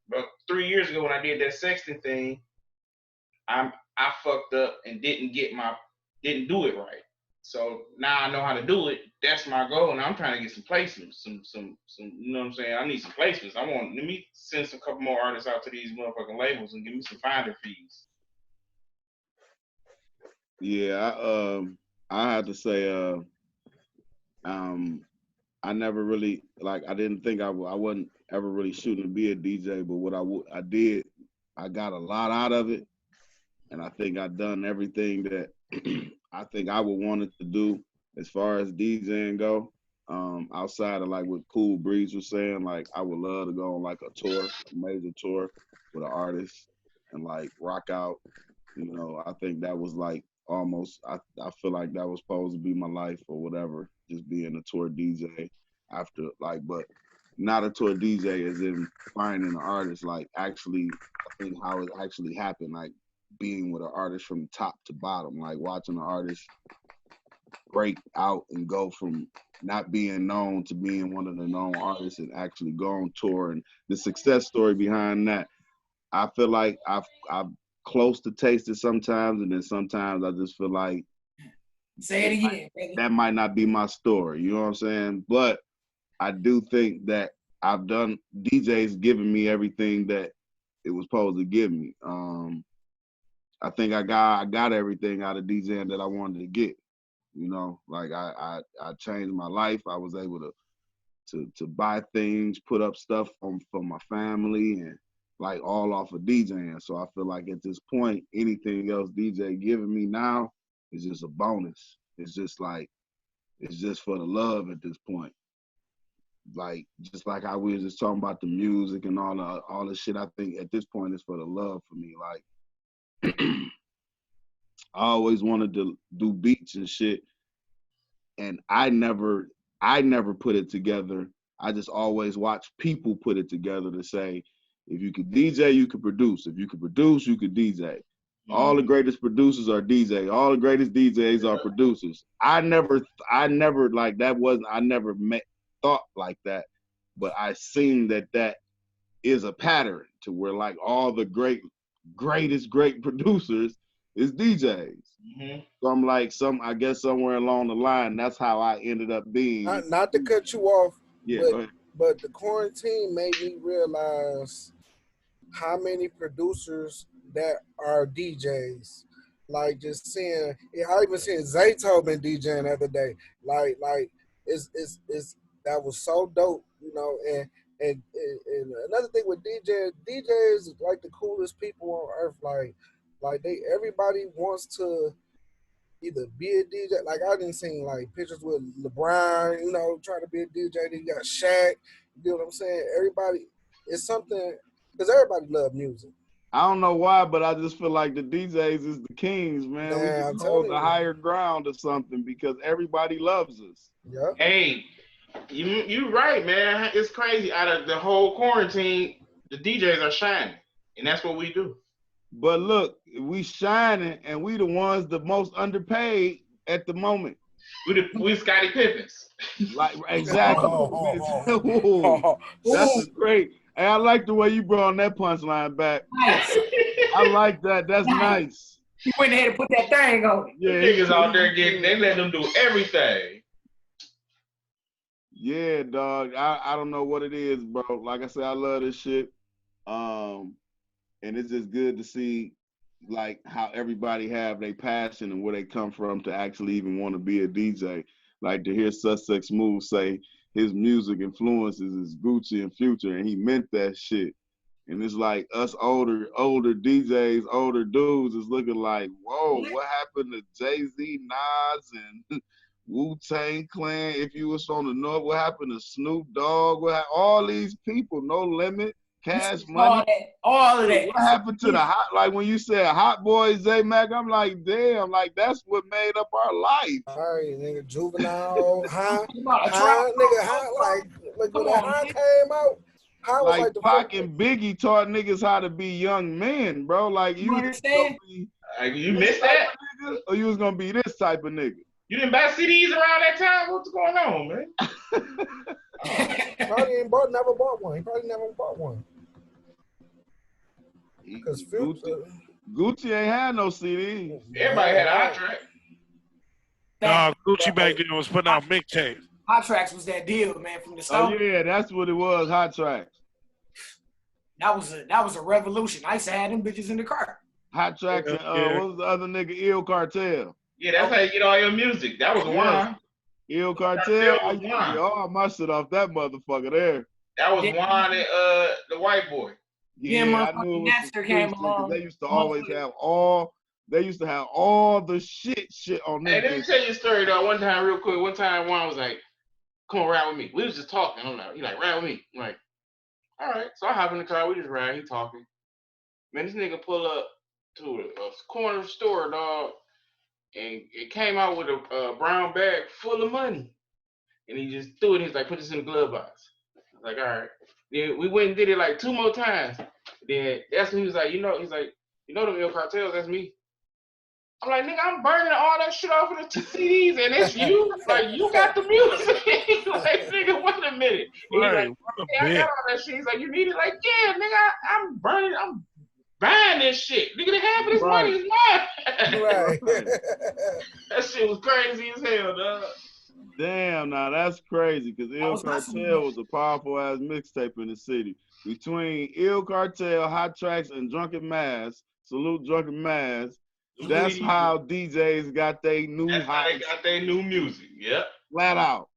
but 3 years ago when I did that sexting thing, I fucked up and didn't do it right. So now I know how to do it. That's my goal. And I'm trying to get some placements, some you know what I'm saying? I need some placements. Let me send some couple more artists out to these motherfucking labels and give me some finder fees. Yeah, I had to say I never really I didn't think I wasn't ever really shooting to be a DJ, but what I did, I got a lot out of it, and I think I've done everything that I think I would want it to do as far as DJing go. Outside of what Cool Breeze was saying, I would love to go on a tour, a major tour with an artist and rock out. I think that was almost I feel like that was supposed to be my life or whatever, just being a tour DJ after but not a tour DJ as in finding an artist, actually I think how it actually happened, being with an artist from top to bottom, watching an artist break out and go from not being known to being one of the known artists and actually go on tour and the success story behind that. I feel like I'm close to taste it sometimes, and then sometimes I just feel like say it again. That might not be my story. You know what I'm saying? But I do think that I've done DJ's giving me everything that it was supposed to give me. I think I got everything out of DJing that I wanted to get. You know, like I changed my life. I was able to buy things, put up stuff for my family, and like all off of DJing. So I feel like at this point, anything else DJ giving me now is just a bonus. It's just like, it's just for the love at this point. Like, just like how we were just talking about the music and all the shit, I think at this point it's for the love for me. Like, I always wanted to do beats and shit, and I never put it together. I just always watch people put it together to say, if you could DJ, you could produce. If you could produce, you could DJ. All the greatest producers are DJ. All the greatest DJs are producers. I never like that wasn't. I never thought like that, but I seen that is a pattern to where like all the greatest producers is DJs. So I'm like, I guess somewhere along the line, that's how I ended up being. Not to cut you off, yeah, but the quarantine made me realize how many producers that are DJs. Like just seeing, I even seen Zaytoven DJing the other day. Like it's that was so dope, you know. And another thing with DJs like the coolest people on earth. Like everybody wants to either be a DJ. Like I didn't see like pictures with LeBron, you know, trying to be a DJ. Then you got Shaq. You know what I'm saying? Everybody, it's something because everybody love music. I don't know why, but I just feel like the DJs is the kings, man. We just hold the higher ground or something because everybody loves us. Yeah. Hey, you right, man. It's crazy. Out of the whole quarantine, the DJs are shining, and that's what we do. But look, we shining, and we the ones the most underpaid at the moment. We Scottie Pippins. Like exactly. That's great. Hey, I like the way you brought that punchline back. Nice. I like that. That's nice. He went ahead and put that thing on it. Yeah, niggas out there they let them do everything. Yeah, dog. I don't know what it is, bro. Like I said, I love this shit. And it's just good to see like how everybody have their passion and where they come from to actually even want to be a DJ. Like to hear Suspect Smooth say his music influences is Gucci and Future, and he meant that shit. And it's like us older DJs, older dudes is looking like, whoa, what happened to Jay-Z, Nas, and Wu-Tang Clan? If you was on the North, what happened to Snoop Dogg? All these people, No Limit, Cash Money. All of that. What happened to the hot, like when you said Hot Boy, Zay-Mac, I'm like, damn, like that's what made up our life. All right, nigga, Juvenile, nigga, like when that High came out, High was like the Pac and Biggie taught niggas how to be young men, bro. Like you understand? You missed that? Nigga, or you was gonna be this type of nigga. You didn't buy CDs around that time? What's going on, man? Probably never bought one. He probably never bought one. Because Gucci ain't had no CD. Everybody had a hot track. No, Gucci back then was putting out mixtapes. Hot Tracks was that deal, man, from the start. Oh yeah, that's what it was. Hot Tracks. That was a revolution. I used to have them bitches in the car. Hot Tracks and what was the other nigga? Ill Cartel. Yeah, that's how you get all your music. That was one. Ill Cartel. I used to get all my shit off that motherfucker there. That was Juan and the white boy. Yeah, I knew it was came along. They used to always have all. They used to have all the shit on them. Hey, let me tell you a story though. One time, real quick. One time, Juan was like, "Come on, ride with me." We was just talking. I'm like, he like, "Ride with me." I'm like, all right. So I hop in the car. We just ride. He talking. Man, this nigga pull up to a corner store, dog, and it came out with a brown bag full of money, and he just threw it. He's like, "Put this in the glove box." I was like, all right. Then we went and did it like 2 more times. Then that's when he was like, he's like, you know them Ill Cartels, that's me. I'm like, nigga, I'm burning all that shit off of the CDs, and it's you? Like, you got the music. Like, nigga, wait a minute. He's like, hey, I got all that shit. He's like, you need it? Like, yeah, nigga, I'm burning, I'm buying this shit. Nigga, half of this money is mine. Right. That shit was crazy as hell, dog. Damn, now that's crazy because Ill Cartel was a powerful ass mixtape in the city. Between Ill Cartel, Hot Tracks, and Drunken Mass, salute Drunken Mass. That's how DJs got their new. That's how they got their new music. Yep. Flat out.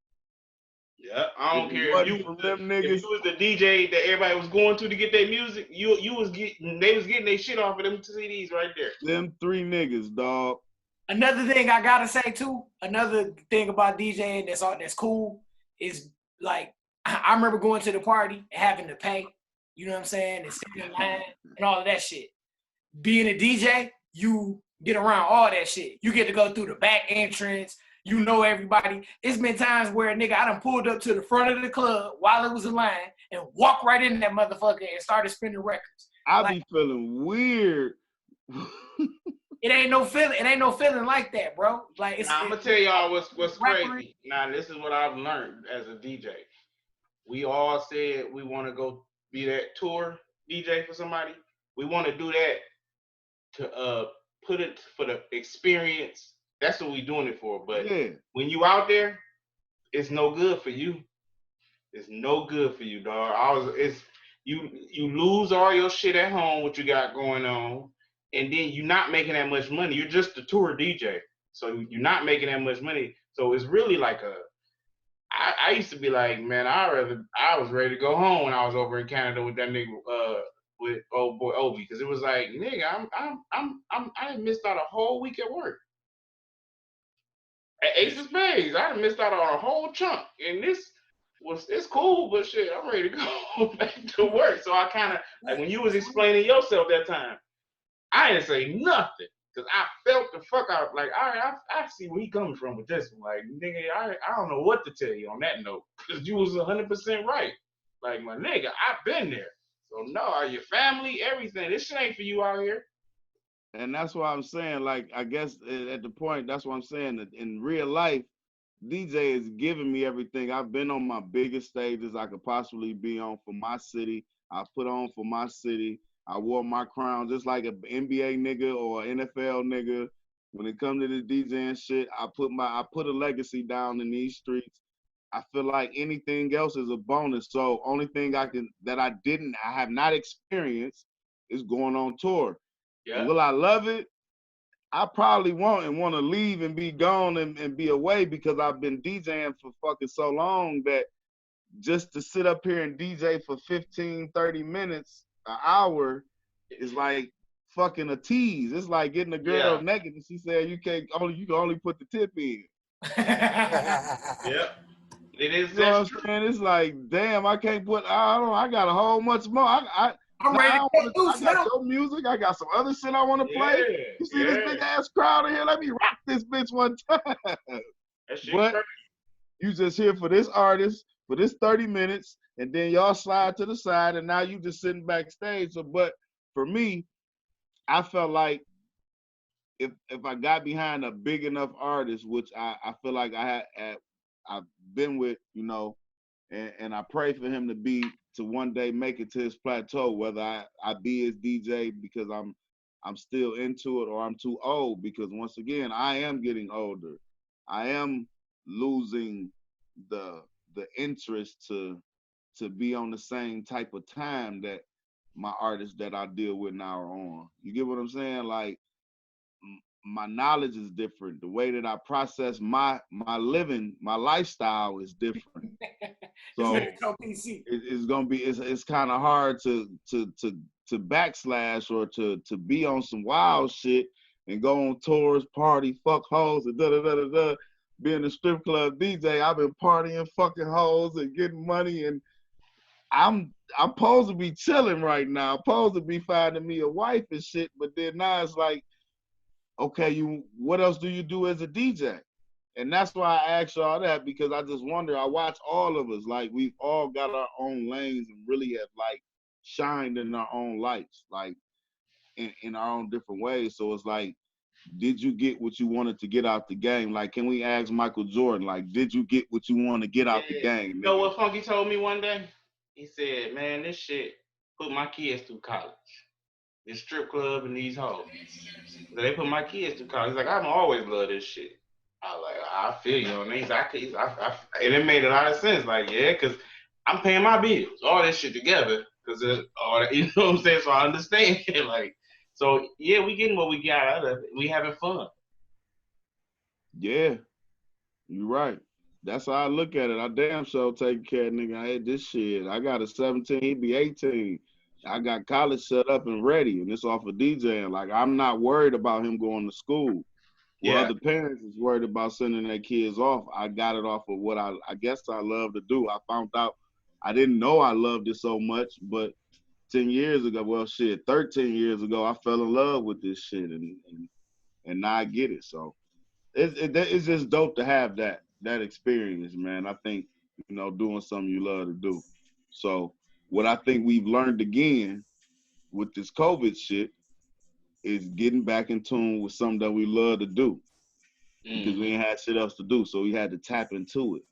Yep. I don't care if you was the DJ that everybody was going to get their music. They was getting their shit off of them CDs right there. Them three niggas, dog. Another thing I gotta say too, another thing about DJing that's cool is like I remember going to the party and having to pay, you know what I'm saying, and sitting in line and all of that shit. Being a DJ, you get around all that shit. You get to go through the back entrance, you know everybody. It's been times where I done pulled up to the front of the club while it was in line and walked right in that motherfucker and started spinning records. I be feeling weird. It ain't no feeling like that, bro. Like I'm gonna tell y'all what's crazy. Now this is what I've learned as a DJ. We all said we want to go be that tour DJ for somebody. We want to do that to put it for the experience. That's what we doing it for. But when you out there, it's no good for you. It's no good for you, dog. You lose all your shit at home, what you got going on. And then you're not making that much money. You're just a tour DJ. So you're not making that much money. So it's really like I used to be like, man, I was ready to go home when I was over in Canada with that nigga, with old boy Obi. Cause it was like, nigga, I done missed out a whole week at work. At Ace of Spades, I done missed out on a whole chunk. And it's cool, but shit, I'm ready to go back to work. So I kind of, like when you was explaining yourself that time, I didn't say nothing because I felt the fuck out. Like, all right, I see where he coming from with this one. Like, nigga, I don't know what to tell you on that note because you was 100% right. Like, my nigga, I've been there. So, no, your family, everything. This shit ain't for you out here. And that's why I'm saying, like, I guess at the point, that's what I'm saying, that in real life, DJ is giving me everything. I've been on my biggest stages I could possibly be on for my city. I put on for my city. I wore my crown just like an NBA nigga or NFL nigga. When it comes to the DJing shit, I put a legacy down in these streets. I feel like anything else is a bonus. So only thing I have not experienced is going on tour. Yeah. Will I love it? I probably won't and want to leave and be gone and be away because I've been DJing for fucking so long that just to sit up here and DJ for 15, 30 minutes, an hour is like fucking a tease. It's like getting a girl naked and she said you can only put the tip in. Yep. It is. You know what I'm saying? It's like, damn, I can't put. I got a whole much more. I'm ready to I got your music. I got some other shit I want to play. You see this big ass crowd in here? Let me rock this bitch one time. But you just here for this artist for this 30 minutes. And then y'all slide to the side, and now you just sitting backstage. So, but for me, I felt like if I got behind a big enough artist, which I feel like I've been with, you know, and I pray for him to one day make it to his plateau, whether I be his DJ because I'm still into it or I'm too old, because once again, I am getting older. I am losing the interest to be on the same type of time that my artists that I deal with now are on. You get what I'm saying? Like, my knowledge is different. The way that I process my living, my lifestyle is different. So it's gonna be it's kind of hard to backslash or to be on some wild shit and go on tours, party, fuck hoes, and da-da-da-da-da. Being a strip club DJ, I've been partying, fucking hoes, and getting money, and I'm supposed to be chilling right now. I'm supposed to be finding me a wife and shit, but then now it's like, okay, what else do you do as a DJ? And that's why I asked y'all that, because I just wonder, I watch all of us, like we've all got our own lanes and really have like shined in our own lights, like in our own different ways. So it's like, did you get what you wanted to get out the game? Like, can we ask Michael Jordan, like, did you get what you want to get out the game? You know what Funky told me one day? He said, man, this shit put my kids through college. this strip club and these hoes. So they put my kids through college. He's like, I've always loved this shit. I was like, I feel you on these. And it made a lot of sense. Like, yeah, because I'm paying my bills, all this shit together. Because all that, you know what I'm saying? So I understand. Like, so yeah, we getting what we got out of it. We having fun. Yeah, you're right. That's how I look at it. I damn sure taking care of nigga. I had this shit. I got a 17, he be 18. I got college set up and ready, and it's off of DJing. Like, I'm not worried about him going to school. Well, other parents is worried about sending their kids off. I got it off of what I guess I love to do. I found out I didn't know I loved it so much, but 10 years ago, well, shit, 13 years ago, I fell in love with this shit, and now I get it. So it's just dope to have that experience, man. I think, you know, doing something you love to do. So what I think we've learned again with this COVID shit is getting back in tune with something that we love to do, because we ain't had shit else to do. So we had to tap into it.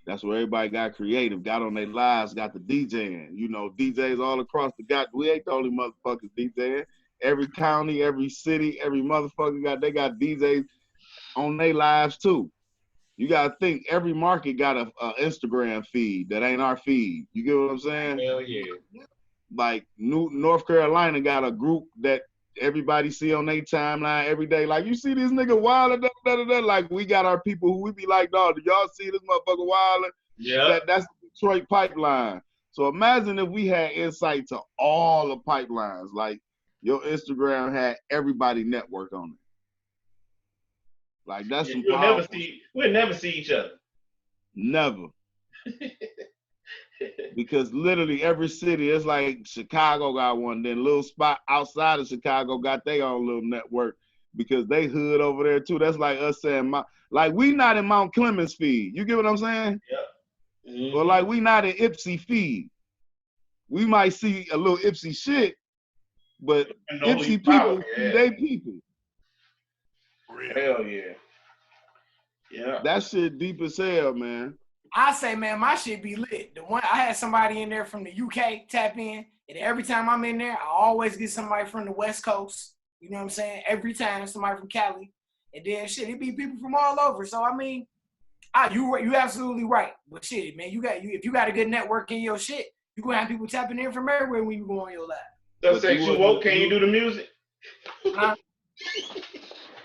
That's where everybody got creative, got on their lives, got the DJing. You know, DJs all across we ain't the only motherfuckers DJing. Every county, every city, every motherfucker they got DJs on their lives too. You gotta think every market got a Instagram feed that ain't our feed. You get what I'm saying? Hell yeah. Like North Carolina got a group that everybody see on their timeline every day. Like, you see this nigga wildin', like, we got our people who we be like, dog, do y'all see this motherfucker wildin'? Yeah. That's the Detroit pipeline. So imagine if we had insight to all the pipelines. Like, your Instagram had everybody network on it. Like, that's some powerful. We'll never see each other. Never. Because literally every city, it's like Chicago got one, then little spot outside of Chicago got their own little network because they hood over there too. That's like us saying, like, we not in Mount Clemens feed. You get what I'm saying? Yeah. Mm-hmm. Or like, we not in Ipsy feed. We might see a little Ipsy shit, but Ipsy people see they people. Hell yeah. Yeah. That shit deep as hell, man. I say, man, my shit be lit. The one I had somebody in there from the UK tap in, and every time I'm in there, I always get somebody from the West Coast. You know what I'm saying? Every time somebody from Cali, and then shit, it be people from all over. So I mean, you absolutely right. But shit, man, if you got a good network in your shit, you gonna have people tapping in from everywhere when you go on your live. So say you woke, can you do the music?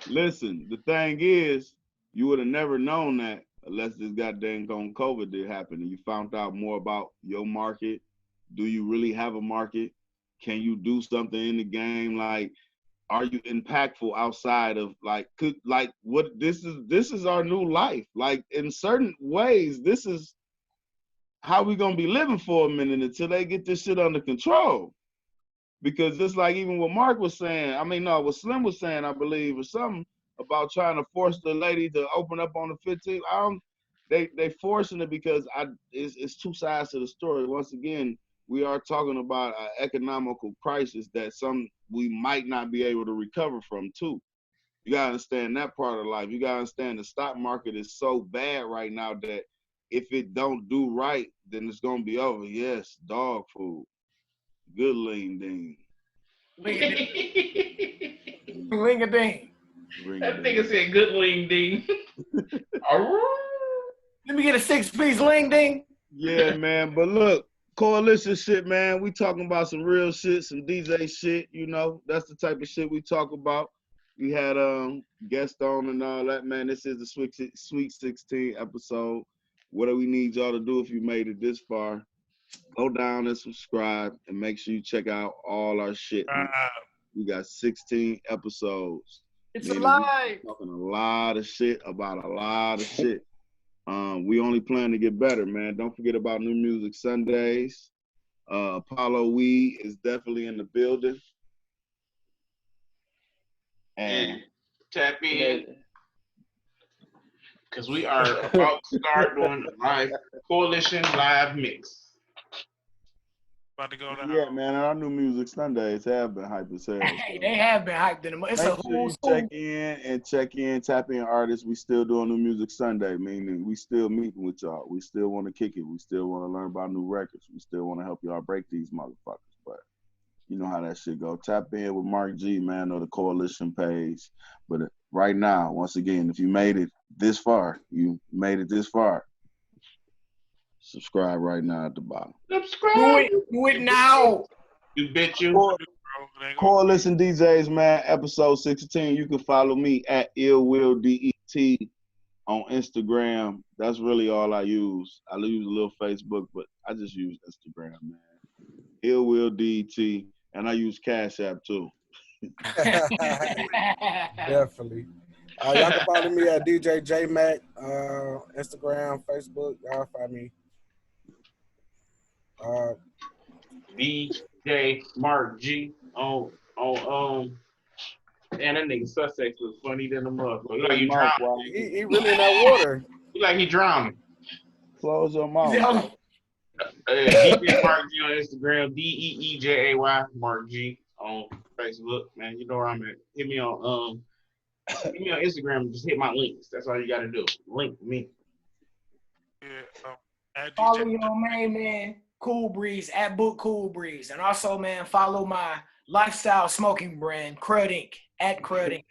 Listen, the thing is, you would have never known that unless this goddamn COVID did happen and you found out more about your market. Do you really have a market? Can you do something in the game? Like, are you impactful outside of this is our new life. Like, in certain ways, this is how we gonna be living for a minute until they get this shit under control. Because just like even what Mark was saying, what Slim was saying, I believe, or something about trying to force the lady to open up on the 15th. They forcing it because it's two sides to the story. Once again, we are talking about an economical crisis that we might not be able to recover from too. You gotta understand that part of life. You gotta understand the stock market is so bad right now that if it don't do right, then it's gonna be over. Yes, dog food. Good lean ding. Ling-a-ding. That nigga said good ling ding. Let me get a 6-piece ling ding. Yeah, man. But look, coalition shit, man. We talking about some real shit, some DJ shit. You know, that's the type of shit we talk about. We had guests on and all that, man. This is the Sweet 16 episode. What do we need y'all to do if you made it this far? Go down and subscribe and make sure you check out all our shit. We got 16 episodes. It's alive. Talking a lot of shit about a lot of shit. We only plan to get better, man. Don't forget about New Music Sundays. Apollo Weed is definitely in the building. And tap in, because we are about to start doing a live coalition live mix. About to go down. Yeah, man. Our New Music Sundays have been hyped as hell. Hey, they have been hyped in them. It's a whole check in, tap in artists. We still doing New Music Sunday, meaning we still meeting with y'all. We still want to kick it. We still want to learn about new records. We still want to help y'all break these motherfuckers. But You know how that shit go. Tap in with Mark G, man, or the Coalition page. But right now, once again, if you made it this far, subscribe right now at the bottom. Subscribe. Do it now. You bet you. Coalition DJs, man, episode 16. You can follow me at IllWillDET on Instagram. That's really all I use. I use a little Facebook, but I just use Instagram, man. IllWillDET, and I use Cash App too. Definitely. Y'all can follow me at DJ J Mac, Instagram, Facebook. Y'all find me. DJ Mark G on man, that nigga Sussex was funny than a motherfucker. Like he drowning. He really in that water. Like he drowning. Close your mouth. DJ Mark G on Instagram, DEEJAY Mark G on Facebook. Man, you know where I'm at. Hit me on Instagram and just hit my links. That's all you gotta do. Link me. Yeah, follow your main man, Cool Breeze, at Book Cool Breeze. And also, man, follow my lifestyle smoking brand, Crud Inc. at Crud Inc.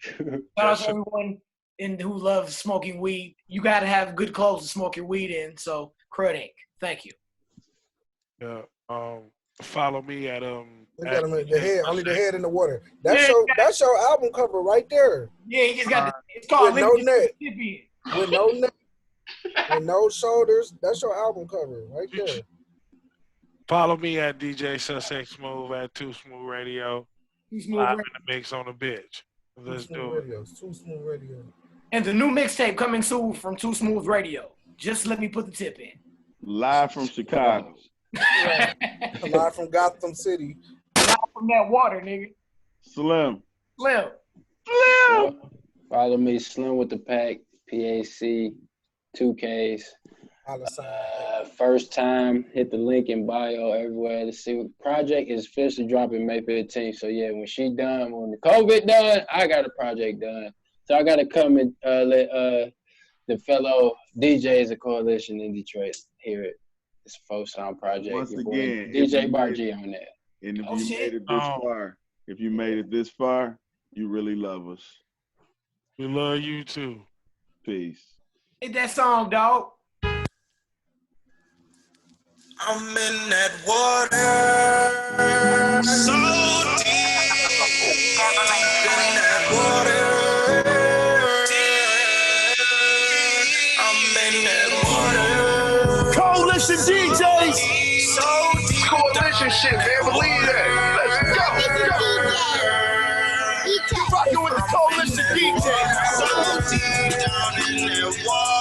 Shout out to everyone who loves smoking weed. You gotta have good clothes to smoke your weed in. So Crud Inc. Thank you. Yeah. Follow me at the head, only the head in the water. That's your album cover right there. Yeah, he just got it's called with no neck. With no neck. And no shoulders. That's your album cover right there. Follow me at DJ Sussex Smooth at Too Smooth Radio. Live in the mix on the bitch. Let's do it. Too Smooth Radio. And the new mixtape coming soon from Too Smooth Radio. Just let me put the tip in. Live from Chicago. Yeah. Live from Gotham City. Live from that water, nigga. Slim. Follow me, Slim with the Pack, PAC, 2Ks. First time, hit the link in bio everywhere to see. Project is officially dropping May 15th. So yeah, when the COVID done, I got a project done. So I got to come and let the fellow DJs of Coalition in Detroit hear it. It's a 4-sound project. Once again, DJ Bargy on that. And if you made it this far, you really love us. We love you too. Peace. Hit that song, dog. I'm in that water, so deep. I'm in that water, I'm in that water. Coalition DJs, so deep. Coalition shit, man, believe that. Let's go. Rockin' with the Coalition DJs, so deep down in that water.